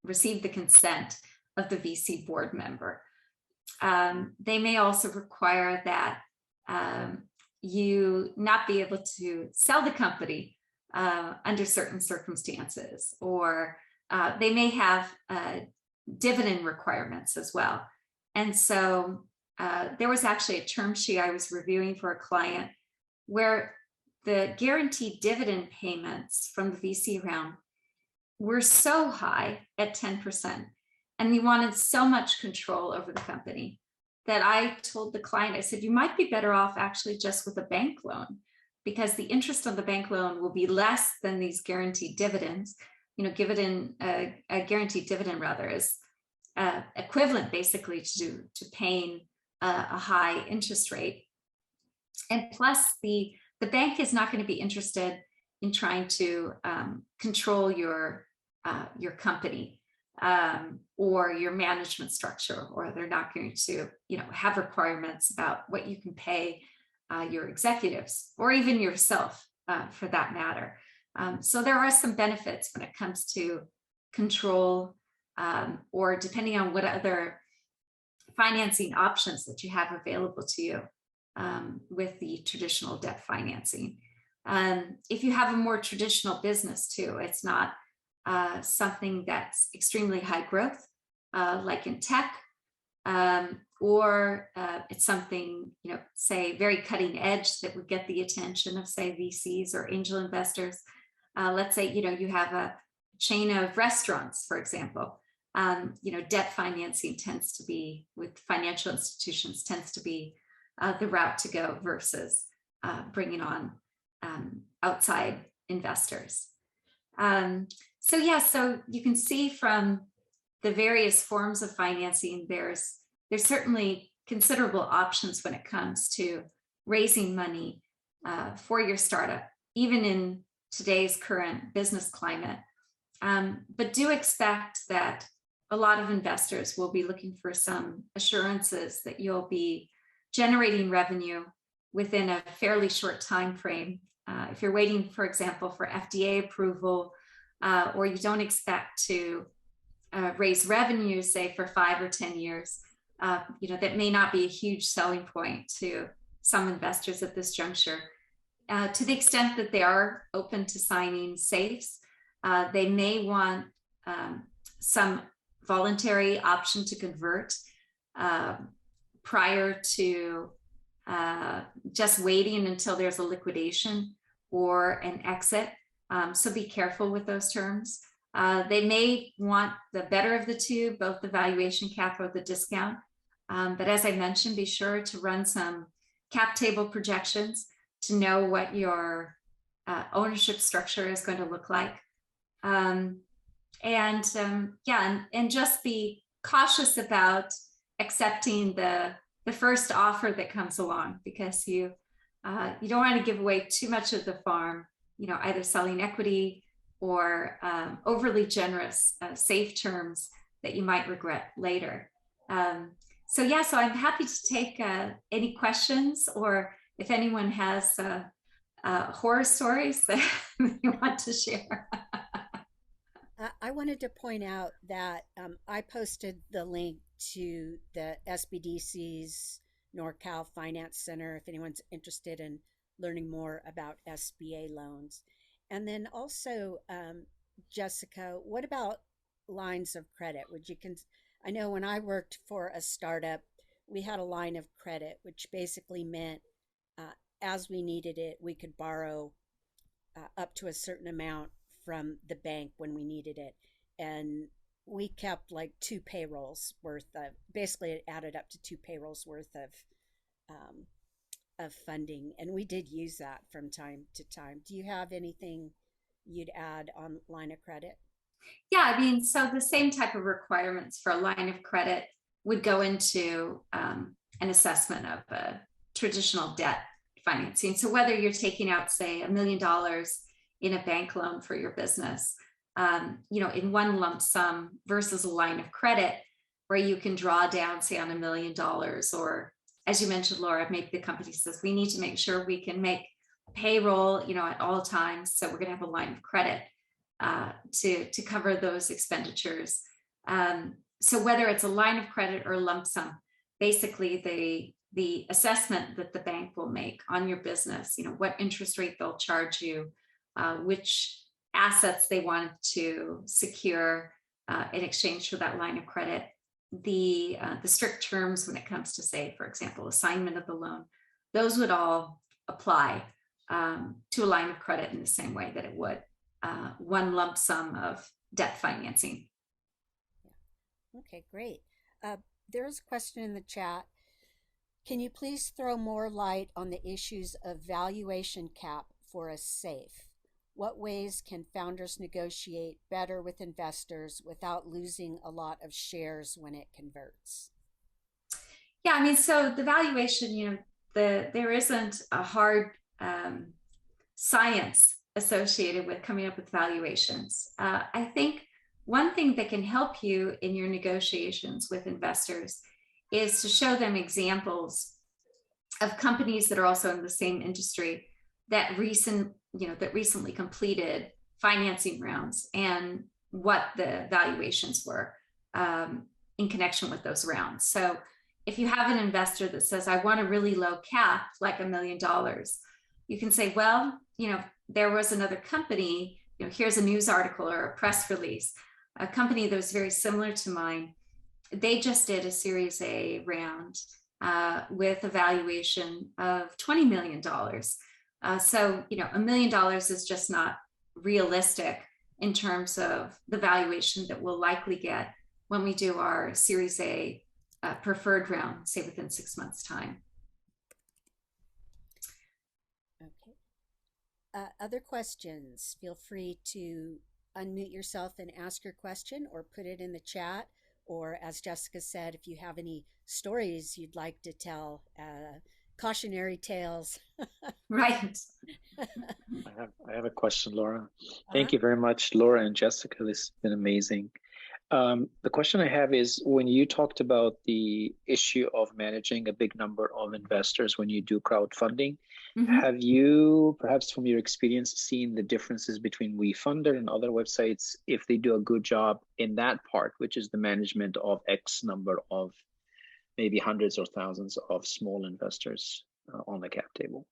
receive the consent of the VC board member. They may also require that you not be able to sell the company under certain circumstances, or they may have dividend requirements as well. And so there was actually a term sheet I was reviewing for a client where the guaranteed dividend payments from the VC round were so high at 10%, and we wanted so much control over the company that I told the client, I said, you might be better off actually just with a bank loan, because the interest on the bank loan will be less than these guaranteed dividends. A guaranteed dividend rather is equivalent basically to paying a high interest rate. And plus the bank is not going to be interested in trying to control your company or your management structure, or they're not going to have requirements about what you can pay your executives, or even yourself for that matter. So there are some benefits when it comes to control, or depending on what other financing options that you have available to you with the traditional debt financing. If you have a more traditional business too, it's not something that's extremely high growth, like in tech, or it's something, say very cutting edge that would get the attention of, say, VCs or angel investors. Let's say, you have a chain of restaurants, for example. Debt financing tends to be, with financial institutions, tends to be the route to go versus bringing on outside investors. So you can see from the various forms of financing, there's certainly considerable options when it comes to raising money for your startup, even in today's current business climate. But do expect that a lot of investors will be looking for some assurances that you'll be generating revenue within a fairly short time frame. If you're waiting, for example, for FDA approval, or you don't expect to raise revenue, say, for 5 or 10 years, that may not be a huge selling point to some investors at this juncture. To the extent that they are open to signing safes, they may want some voluntary option to convert prior to just waiting until there's a liquidation or an exit. So be careful with those terms. They may want the better of the two, both the valuation cap or the discount. But as I mentioned, be sure to run some cap table projections to know what your ownership structure is going to look like. And just be cautious about accepting the the first offer that comes along, because you don't want to give away too much of the farm, either selling equity or overly generous, safe terms that you might regret later. So I'm happy to take any questions, or if anyone has horror stories that you want to share. I wanted to point out that I posted the link to the SBDC's NorCal Finance Center if anyone's interested in learning more about SBA loans. And then also, Jessica, what about lines of credit? I know when I worked for a startup, we had a line of credit, which basically meant as we needed it, we could borrow up to a certain amount from the bank when we needed it. And we kept like 2 payrolls worth of, basically it added up to 2 payrolls worth of funding. And we did use that from time to time. Do you have anything you'd add on line of credit? Yeah, I mean, so the same type of requirements for a line of credit would go into an assessment of a traditional debt financing. So whether you're taking out, say, $1 million in a bank loan for your business, in one lump sum versus a line of credit where you can draw down, say, on $1 million, or as you mentioned, Laura, maybe the company says we need to make sure we can make payroll, at all times. So we're going to have a line of credit to cover those expenditures. So whether it's a line of credit or a lump sum, basically the assessment that the bank will make on your business, what interest rate they'll charge you, which assets they want to secure in exchange for that line of credit, the strict terms when it comes to, say, for example, assignment of the loan, those would all apply to a line of credit in the same way that it would one lump sum of debt financing. Okay, great. There's a question in the chat. Can you please throw more light on the issues of valuation cap for a SAFE? What ways can founders negotiate better with investors without losing a lot of shares when it converts? Yeah, I mean, so the valuation, there isn't a hard science associated with coming up with valuations. I think one thing that can help you in your negotiations with investors is to show them examples of companies that are also in the same industry that recently completed financing rounds and what the valuations were in connection with those rounds. So if you have an investor that says, I want a really low cap, like $1 million, you can say, well, there was another company, here's a news article or a press release, a company that was very similar to mine. They just did a Series A round with a valuation of $20 million. So, $1 million is just not realistic in terms of the valuation that we'll likely get when we do our Series A preferred round, say within 6 months' time. Okay. Other questions? Feel free to unmute yourself and ask your question, or put it in the chat. Or as Jessica said, if you have any stories you'd like to tell, cautionary tales. Right. I have a question, Laura. Thank you very much, Laura and Jessica. This has been amazing. The question I have is, when you talked about the issue of managing a big number of investors when you do crowdfunding, have you, perhaps from your experience, seen the differences between WeFunder and other websites if they do a good job in that part, which is the management of X number of maybe hundreds or thousands of small investors on the cap table?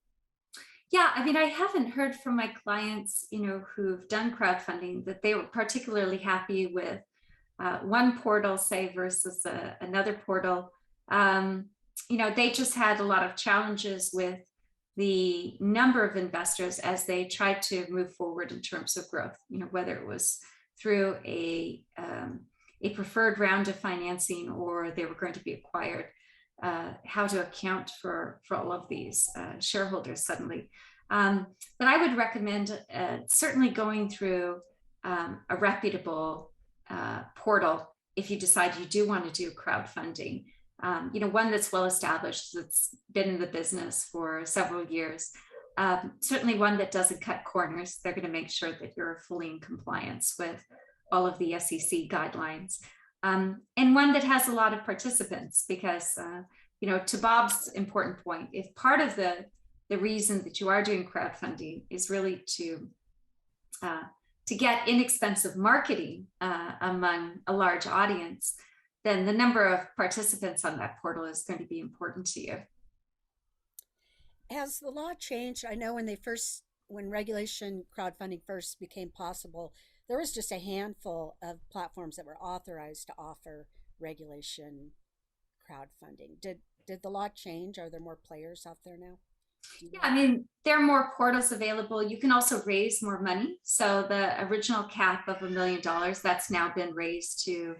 Yeah, I mean, I haven't heard from my clients, who've done crowdfunding that they were particularly happy with one portal, say, versus another portal. They just had a lot of challenges with the number of investors as they tried to move forward in terms of growth, whether it was through a preferred round of financing or they were going to be acquired, how to account for all of these shareholders suddenly. But I would recommend certainly going through a reputable portal if you decide you do want to do crowdfunding. one that's well established, that's been in the business for several years. Certainly one that doesn't cut corners. They're going to make sure that you're fully in compliance with all of the SEC guidelines. And one that has a lot of participants, because, to Bob's important point, if part of the reason that you are doing crowdfunding is really to get inexpensive marketing among a large audience, then the number of participants on that portal is going to be important to you. Has the law changed? I know when regulation crowdfunding first became possible, there was just a handful of platforms that were authorized to offer regulation crowdfunding. Did the law change? Are there more players out there now? Yeah, I mean, there are more portals available. You can also raise more money. So the original cap of $1 million, that's now been raised to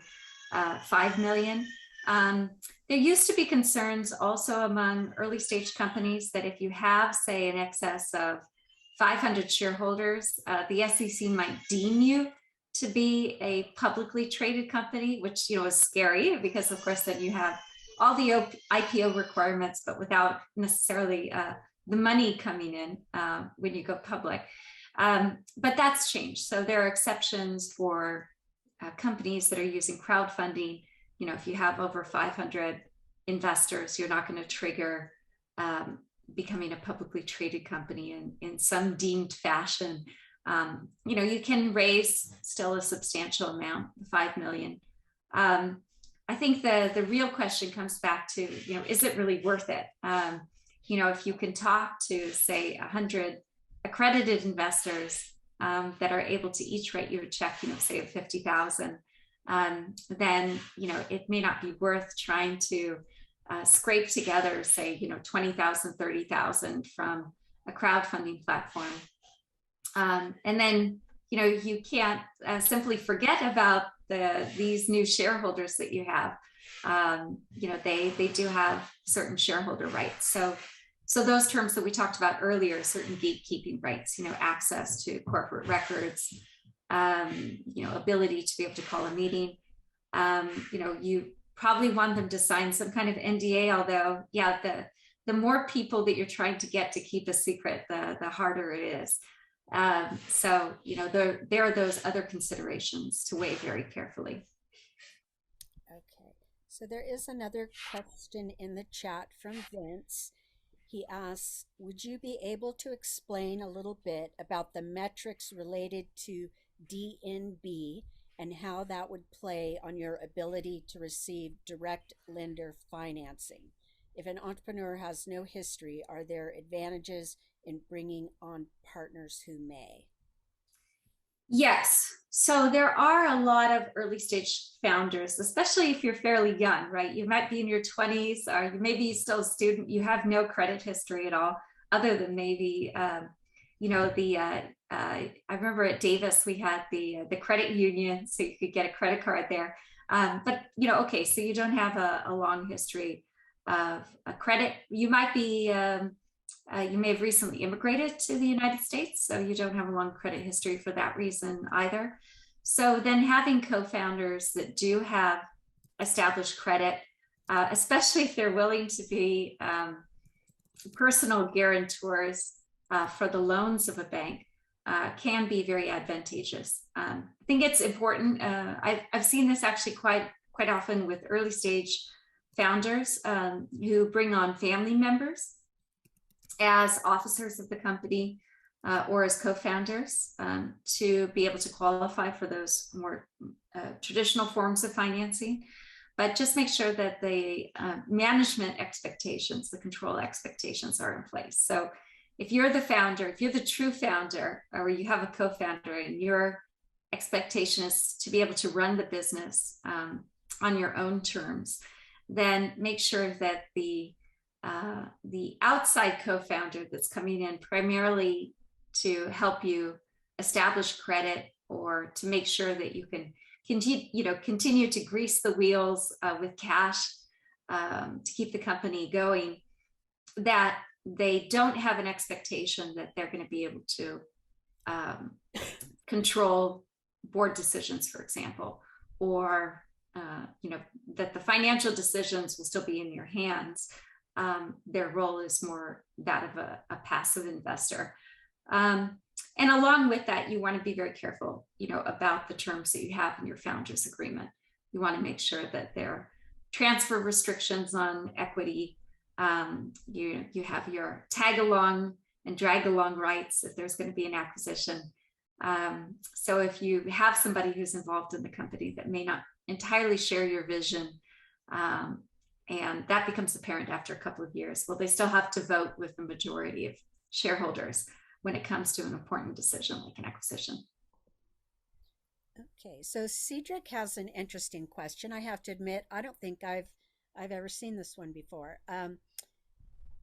5 million. There used to be concerns also among early stage companies that if you have, say, an excess of 500 shareholders, the SEC might deem you to be a publicly traded company, which is scary, because of course then you have all the IPO requirements, but without necessarily the money coming in when you go public. But that's changed. So there are exceptions for companies that are using crowdfunding. If you have over 500 investors, you're not going to trigger becoming a publicly traded company in some deemed fashion. You can raise still a substantial amount, 5 million. I think the real question comes back to, is it really worth it? If you can talk to, say, 100 accredited investors that are able to each write you a check, say of 50,000, then, it may not be worth trying to scrape together, say, 20,000, 30,000 from a crowdfunding platform. And then, you can't simply forget about these new shareholders that you have. They do have certain shareholder rights. So those terms that we talked about earlier, certain gatekeeping rights, access to corporate records, ability to be able to call a meeting. You probably want them to sign some kind of NDA, although, the more people that you're trying to get to keep a secret, the harder it is. So, there are those other considerations to weigh very carefully. Okay, so there is another question in the chat from Vince. He asks, would you be able to explain a little bit about the metrics related to DNB and how that would play on your ability to receive direct lender financing? If an entrepreneur has no history, are there advantages in bringing on partners who may? Yes. So there are a lot of early stage founders, especially if you're fairly young, right? You might be in your 20s, or you may be still a student. You have no credit history at all, other than maybe, I remember at Davis, we had the credit union, so you could get a credit card there. But, okay, so you don't have a long history of a credit. You might be, you may have recently immigrated to the United States, so you don't have a long credit history for that reason either. So then having co-founders that do have established credit, especially if they're willing to be personal guarantors for the loans of a bank, can be very advantageous. I think it's important. I've seen this actually quite often with early stage founders who bring on family members as officers of the company or as co-founders to be able to qualify for those more traditional forms of financing. But just make sure that the management expectations, the control expectations are in place. So if you're the founder, if you're the true founder, or you have a co-founder and your expectation is to be able to run the business on your own terms, then make sure that the outside co-founder that's coming in primarily to help you establish credit or to make sure that you can continue to grease the wheels with cash to keep the company going, that they don't have an expectation that they're going to be able to control board decisions, for example, or that the financial decisions will still be in your hands. Their role is more that of a passive investor. And along with that, you want to be very careful, about the terms that you have in your founder's agreement. You want to make sure that there are transfer restrictions on equity. You have your tag along and drag along rights if there's going to be an acquisition. So if you have somebody who's involved in the company that may not entirely share your vision, and that becomes apparent after a couple of years, well, they still have to vote with the majority of shareholders when it comes to an important decision like an acquisition. Okay, so Cedric has an interesting question. I have to admit, I don't think I've ever seen this one before.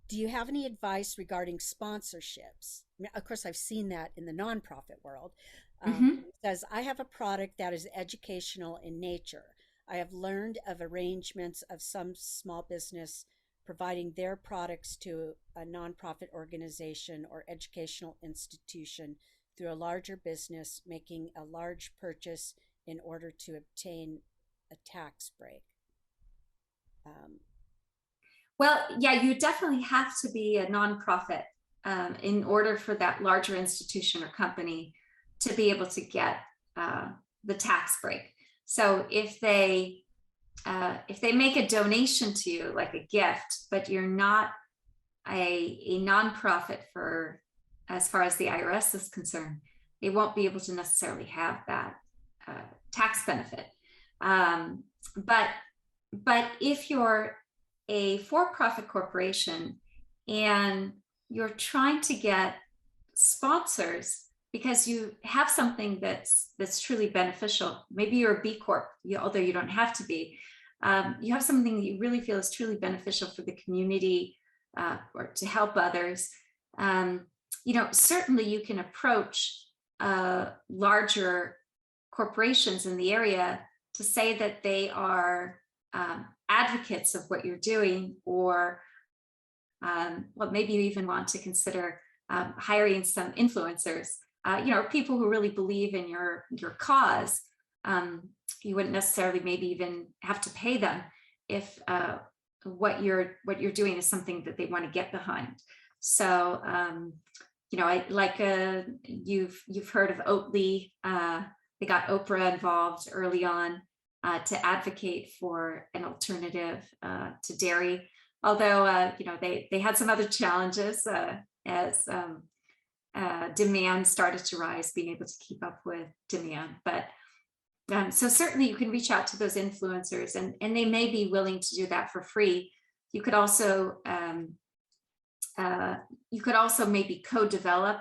Do you have any advice regarding sponsorships? I mean, of course, I've seen that in the nonprofit world. It says, I have a product that is educational in nature. I have learned of arrangements of some small business providing their products to a nonprofit organization or educational institution through a larger business making a large purchase in order to obtain a tax break. Well, yeah, you definitely have to be a nonprofit in order for that larger institution or company to be able to get the tax break. So if they make a donation to you, like a gift, but you're not a nonprofit for, as far as the IRS is concerned, they won't be able to necessarily have that tax benefit. But if you're a for-profit corporation and you're trying to get sponsors because you have something that's truly beneficial, maybe you're a B Corp, although you don't have to be, you have something that you really feel is truly beneficial for the community or to help others, certainly you can approach larger corporations in the area to say that they are advocates of what you're doing, or maybe you even want to consider hiring some influencers, people who really believe in your cause. You wouldn't necessarily maybe even have to pay them if what you're doing is something that they want to get behind. So you've heard of Oatly. They got Oprah involved early on to advocate for an alternative to dairy. Although they had some other challenges as demand started to rise, being able to keep up with demand. But so certainly you can reach out to those influencers, and they may be willing to do that for free. You could also maybe co-develop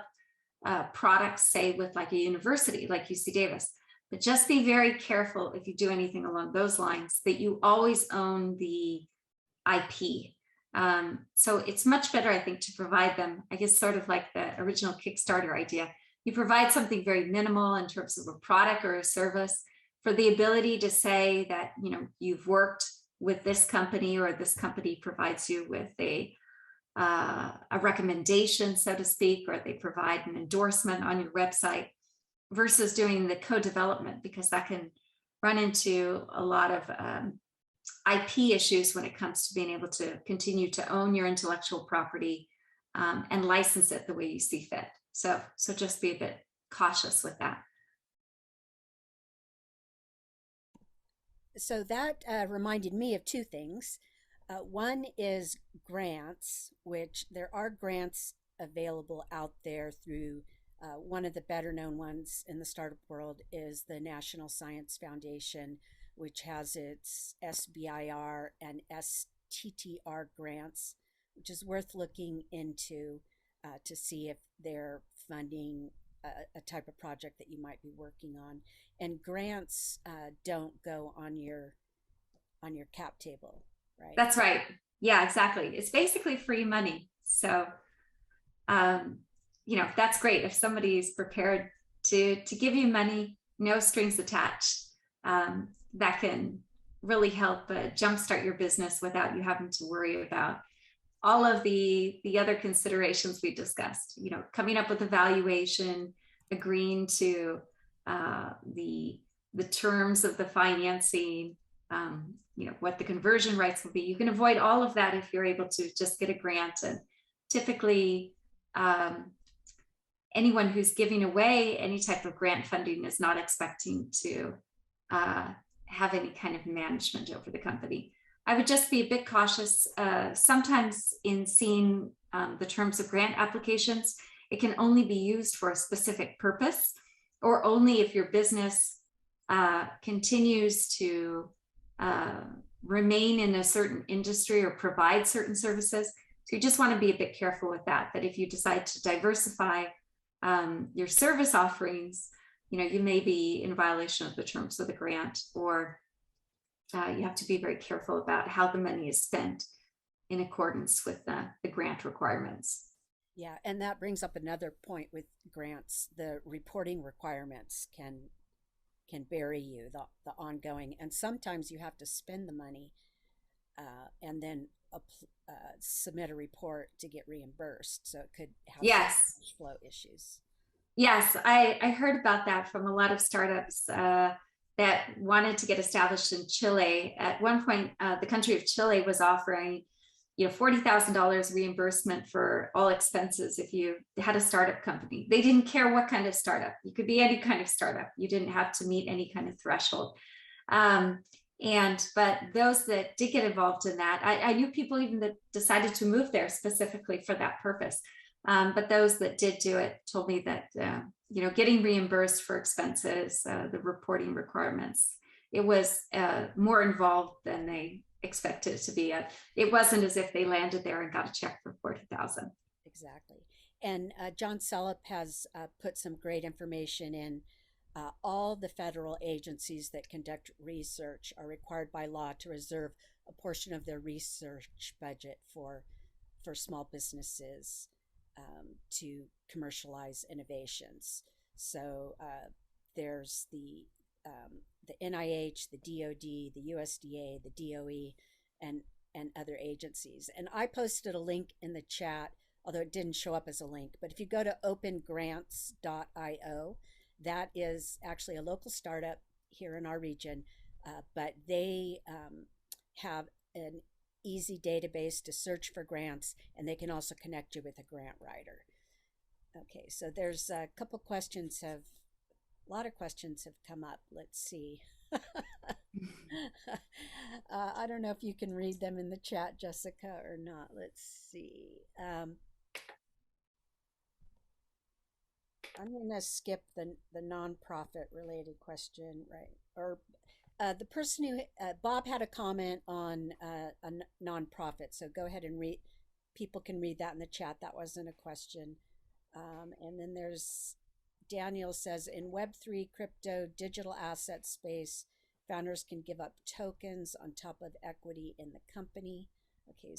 products, say with like a university like UC Davis. But just be very careful if you do anything along those lines that you always own the IP. So it's much better, I think, to provide them, I guess, sort of like the original Kickstarter idea. You provide something very minimal in terms of a product or a service for the ability to say that, you've worked with this company, or this company provides you with a recommendation, so to speak, or they provide an endorsement on your website, versus doing the co-development, because that can run into a lot of IP issues when it comes to being able to continue to own your intellectual property and license it the way you see fit. So just be a bit cautious with that. So that reminded me of two things. One is grants, which there are grants available out there through one of the better known ones in the startup world is the National Science Foundation, which has its SBIR and STTR grants, which is worth looking into to see if they're funding a type of project that you might be working on. And grants don't go on your cap table, right? That's right. Yeah, exactly. It's basically free money. So, that's great. If somebody's prepared to give you money, no strings attached, that can really help jumpstart your business without you having to worry about all of the other considerations we discussed, coming up with a valuation, agreeing to the terms of the financing, what the conversion rights will be. You can avoid all of that if you're able to just get a grant. And typically, anyone who's giving away any type of grant funding is not expecting to have any kind of management over the company. I would just be a bit cautious. Sometimes in seeing the terms of grant applications, it can only be used for a specific purpose, or only if your business continues to remain in a certain industry or provide certain services. So you just want to be a bit careful with that, that if you decide to diversify your service offerings, you may be in violation of the terms of the grant, or you have to be very careful about how the money is spent in accordance with the grant requirements. Yeah, and that brings up another point with grants. The reporting requirements can bury you, the ongoing, and sometimes you have to spend the money and then submit a report to get reimbursed. So it could have yes. cash flow issues. Yes, I heard about that from a lot of startups that wanted to get established in Chile. At one point, the country of Chile was offering $40,000 reimbursement for all expenses if you had a startup company. They didn't care what kind of startup. You could be any kind of startup. You didn't have to meet any kind of threshold. But those that did get involved in that, I knew people even that decided to move there specifically for that purpose. But those that did do it told me that, getting reimbursed for expenses, the reporting requirements, it was more involved than they expected it to be. It wasn't as if they landed there and got a check for $40,000. Exactly. And John Sellup has put some great information in. All the federal agencies that conduct research are required by law to reserve a portion of their research budget for small businesses to commercialize innovations. So there's the NIH, the DoD, the USDA, the DOE, and other agencies. And I posted a link in the chat, although it didn't show up as a link. But if you go to opengrants.io, that is actually a local startup here in our region, but they have an easy database to search for grants, and they can also connect you with a grant writer. Okay, so there's a couple questions a lot of questions have come up. Let's see. I don't know if you can read them in the chat, Jessica, or not. Let's see. I'm going to skip the nonprofit related question, right? Or the person who, Bob had a comment on a nonprofit, so go ahead and read. People can read that in the chat. That wasn't a question. And then there's Daniel says, in Web3 crypto digital asset space, founders can give up tokens on top of equity in the company. Okay.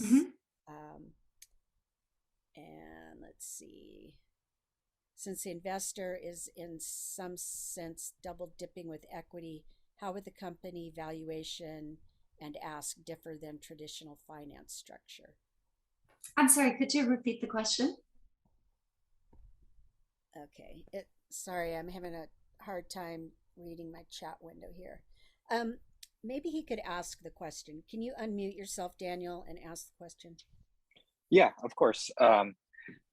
And let's see. Since the investor is in some sense double dipping with equity, how would the company valuation and ask differ than traditional finance structure? I'm sorry, could you repeat the question? Okay. Sorry, I'm having a hard time reading my chat window here. Maybe he could ask the question. Can you unmute yourself, Daniel, and ask the question? Yeah, of course.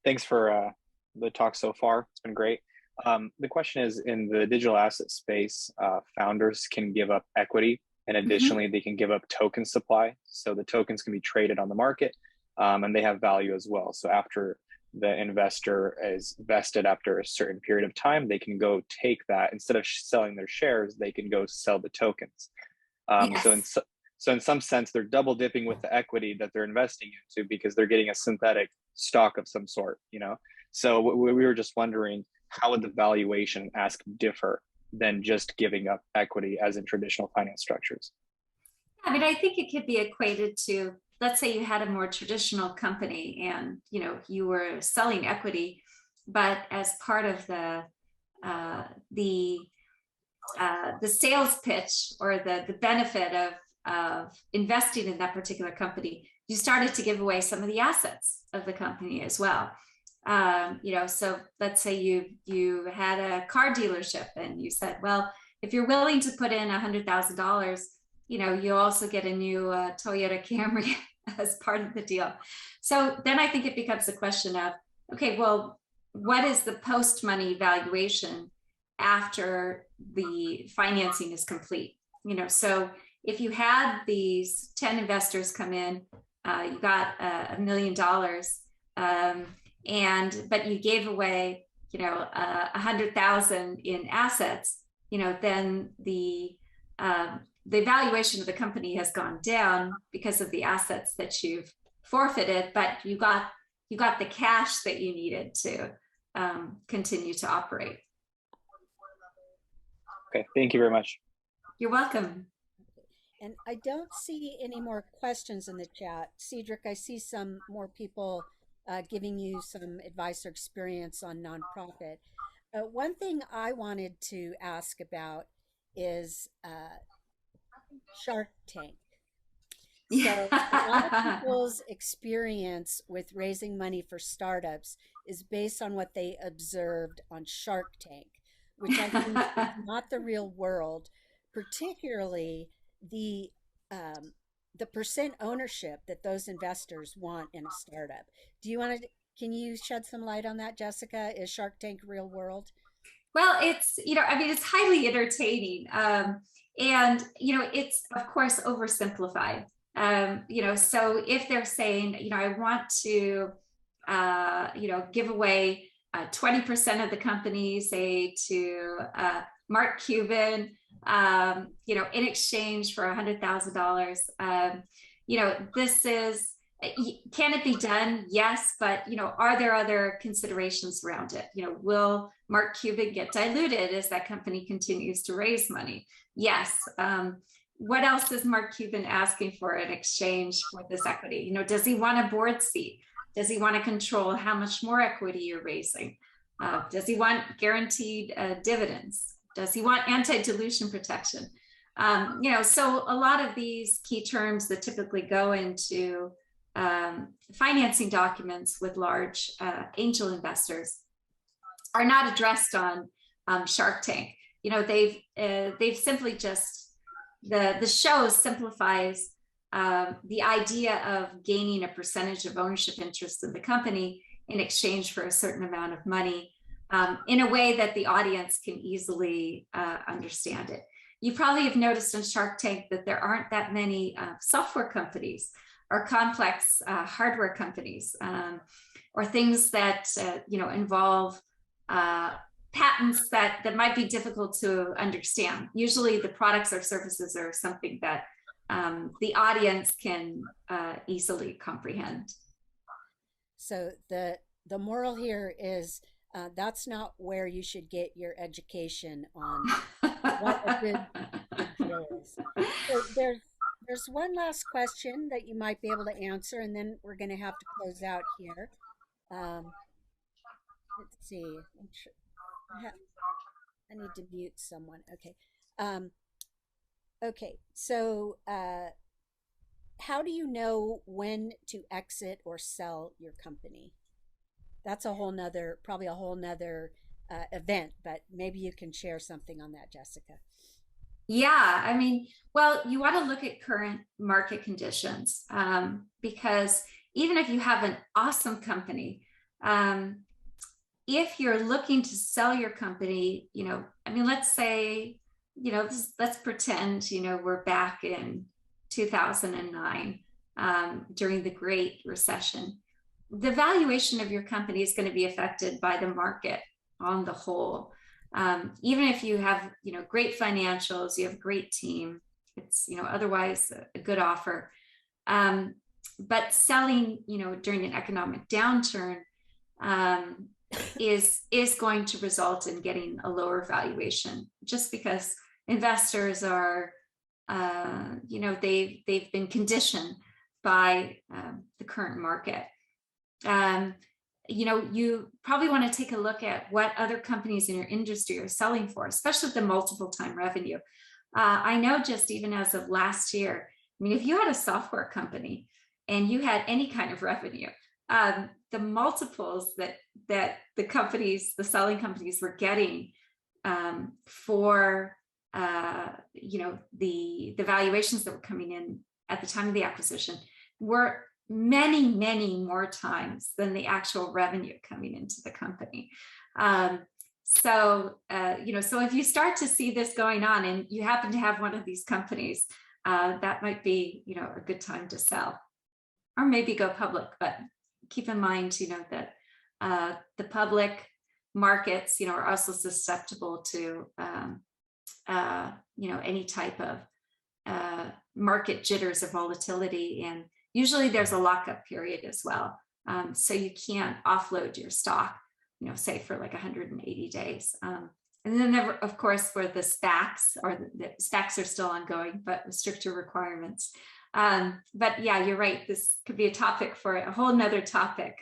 Thanks for the talk so far. It's been great. The question is, in the digital asset space, founders can give up equity, and additionally, they can give up token supply. So the tokens can be traded on the market, and they have value as well. So after the investor is vested after a certain period of time, they can go take that. Instead of selling their shares, they can go sell the tokens. Yes. So in some sense, they're double dipping with the equity that they're investing into, because they're getting a synthetic stock of some sort, So we were just wondering, how would the valuation ask differ than just giving up equity as in traditional finance structures? I mean, I think it could be equated to, let's say you had a more traditional company and, you were selling equity, but as part of the sales pitch or the benefit of investing in that particular company, you started to give away some of the assets of the company as well. So let's say you had a car dealership and you said, well, if you're willing to put in $100,000, you also get a new Toyota Camry as part of the deal. So then I think it becomes a question of, okay, well, what is the post-money valuation after the financing is complete? So if you had these 10 investors come in, you got $1 million, but you gave away, 100,000 in assets, then the valuation of the company has gone down because of the assets that you've forfeited, but you got the cash that you needed to continue to operate. Okay, thank you very much. You're welcome. And I don't see any more questions in the chat. Cedric, I see some more people giving you some advice or experience on nonprofit. One thing I wanted to ask about is Shark Tank. So a lot of people's experience with raising money for startups is based on what they observed on Shark Tank, which I think is not the real world, particularly the percent ownership that those investors want in a startup. Can you shed some light on that, Jessica? Is Shark Tank real world? Well, it's, it's highly entertaining. And, it's of course oversimplified. So if they're saying, I want to, give away 20% of the company, say to Mark Cuban, in exchange for $100,000, this is, can it be done? Yes, but, are there other considerations around it? Will Mark Cuban get diluted as that company continues to raise money? Yes. What else is Mark Cuban asking for in exchange for this equity? Does he want a board seat? Does he want to control how much more equity you're raising? Does he want guaranteed dividends? Does he want anti-dilution protection? So a lot of these key terms that typically go into financing documents with large angel investors are not addressed on Shark Tank. They've simply just, the show simplifies the idea of gaining a percentage of ownership interest in the company in exchange for a certain amount of money in a way that the audience can easily understand it. You probably have noticed on Shark Tank that there aren't that many software companies or complex hardware companies or things that involve patents that might be difficult to understand. Usually the products or services are something that the audience can easily comprehend. So the moral here is that's not where you should get your education on what a good deal is. So there's one last question that you might be able to answer, and then we're going to have to close out here. Let's see. I need to mute someone. Okay. Okay. So how do you know when to exit or sell your company? That's probably a whole nother event, but maybe you can share something on that, Jessica. Yeah, well, you want to look at current market conditions because even if you have an awesome company, if you're looking to sell your company, let's say, let's pretend, we're back in 2009 during the Great Recession. The valuation of your company is going to be affected by the market on the whole. Even if you have, great financials, you have a great team, it's, otherwise a good offer. But selling, during an economic downturn is going to result in getting a lower valuation, just because investors are, they've been conditioned by the current market. You probably want to take a look at what other companies in your industry are selling for, especially the multiple time revenue. I know just even as of last year, if you had a software company and you had any kind of revenue, the multiples that the selling companies were getting for the valuations that were coming in at the time of the acquisition were many, many more times than the actual revenue coming into the company. So if you start to see this going on and you happen to have one of these companies, that might be, a good time to sell or maybe go public. But keep in mind, that the public markets, are also susceptible to, any type of market jitters or volatility. And usually there's a lockup period as well. So you can't offload your stock, say for like 180 days. And then there, of course, for the SPACs, or the SPACs are still ongoing, but with stricter requirements. But yeah, you're right. This could be a topic for a whole nother topic.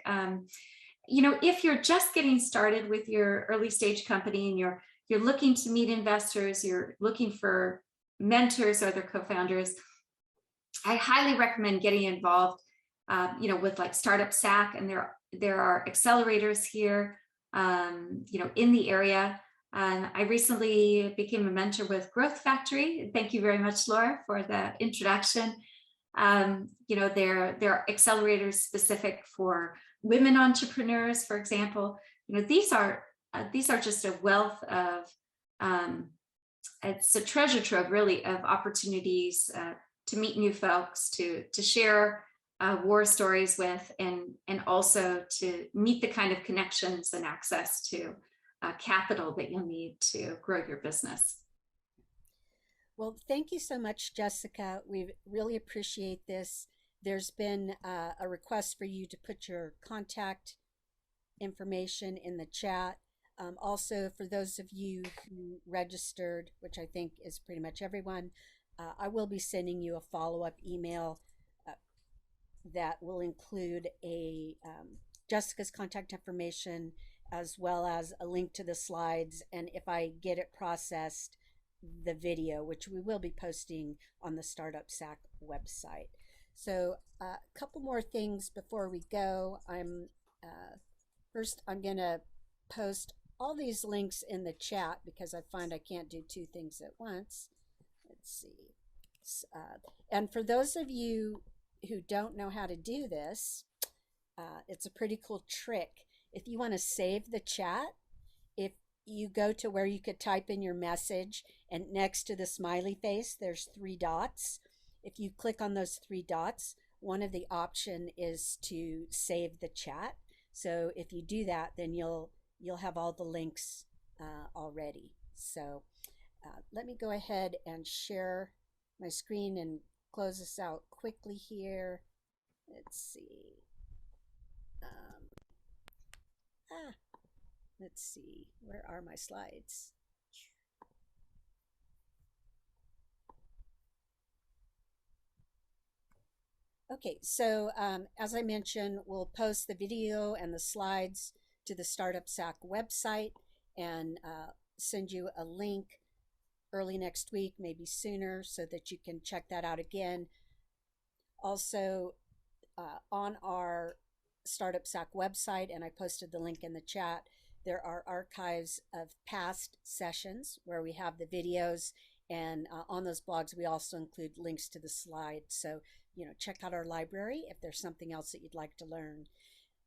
If you're just getting started with your early stage company and you're looking to meet investors, you're looking for mentors or other co-founders, I highly recommend getting involved, with like StartupSac, and there are accelerators here, in the area. I recently became a mentor with Growth Factory. Thank you very much, Laura, for the introduction. There are accelerators specific for women entrepreneurs, for example. These are just a wealth of, it's a treasure trove, really, of opportunities to meet new folks, to share war stories with, and also to meet the kind of connections and access to capital that you'll need to grow your business. Well, thank you so much, Jessica. We really appreciate this. There's been a request for you to put your contact information in the chat. Also, for those of you who registered, which I think is pretty much everyone, I will be sending you a follow-up email that will include Jessica's contact information, as well as a link to the slides, and if I get it processed, the video, which we will be posting on the StartupSac website. So a couple more things before we go. First, I'm going to post all these links in the chat because I find I can't do two things at once. Let's see. And for those of you who don't know how to do this, it's a pretty cool trick. If you want to save the chat, if you go to where you could type in your message, and next to the smiley face, there's 3 dots. If you click on those 3 dots, one of the option is to save the chat. So if you do that, then you'll have all the links already. So let me go ahead and share my screen and close this out quickly here. Let's see. Let's see, where are my slides? Okay, so as I mentioned, we'll post the video and the slides to the StartupSac website and send you a link early next week, maybe sooner, so that you can check that out again. Also, on our StartupSac website, and I posted the link in the chat, there are archives of past sessions where we have the videos, and on those blogs we also include links to the slides. So, check out our library if there's something else that you'd like to learn.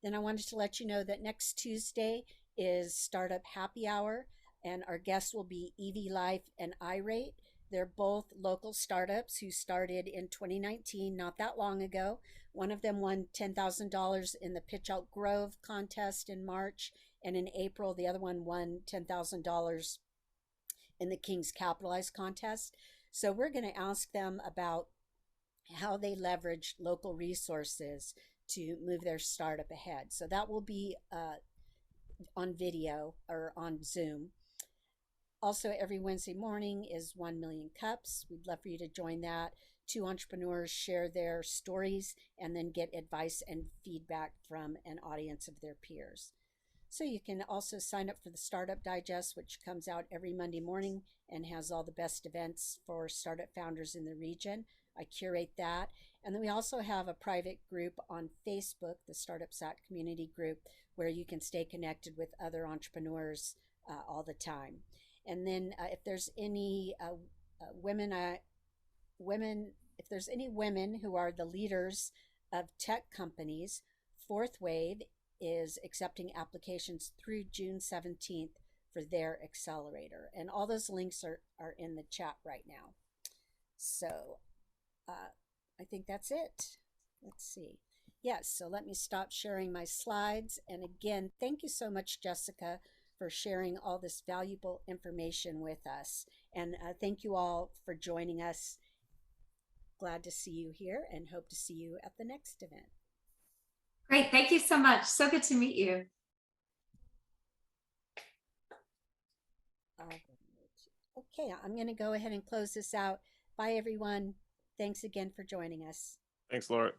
Then I wanted to let you know that next Tuesday is Startup Happy Hour, and our guests will be EV Life and iRate. They're both local startups who started in 2019, not that long ago. One of them won $10,000 in the Pitch Out Grove contest in March, and in April, the other one won $10,000 in the King's Capitalize contest. So we're going to ask them about how they leverage local resources to move their startup ahead. So that will be on video or on Zoom. Also, every Wednesday morning is 1 Million Cups. We'd love for you to join that. 2 entrepreneurs share their stories and then get advice and feedback from an audience of their peers. So you can also sign up for the Startup Digest, which comes out every Monday morning and has all the best events for startup founders in the region. I curate that. And then we also have a private group on Facebook, the StartupSac community group, where you can stay connected with other entrepreneurs all the time. And then if there's any if there's any women who are the leaders of tech companies, Fourth Wave is accepting applications through June 17th for their accelerator. And all those links are in the chat right now. So I think that's it. Let's see. Yes, so let me stop sharing my slides. And again, thank you so much, Jessica, for sharing all this valuable information with us. And thank you all for joining us. Glad to see you here and hope to see you at the next event. Great. Thank you so much. So good to meet you. Okay, I'm going to go ahead and close this out. Bye, everyone. Thanks again for joining us. Thanks, Laura.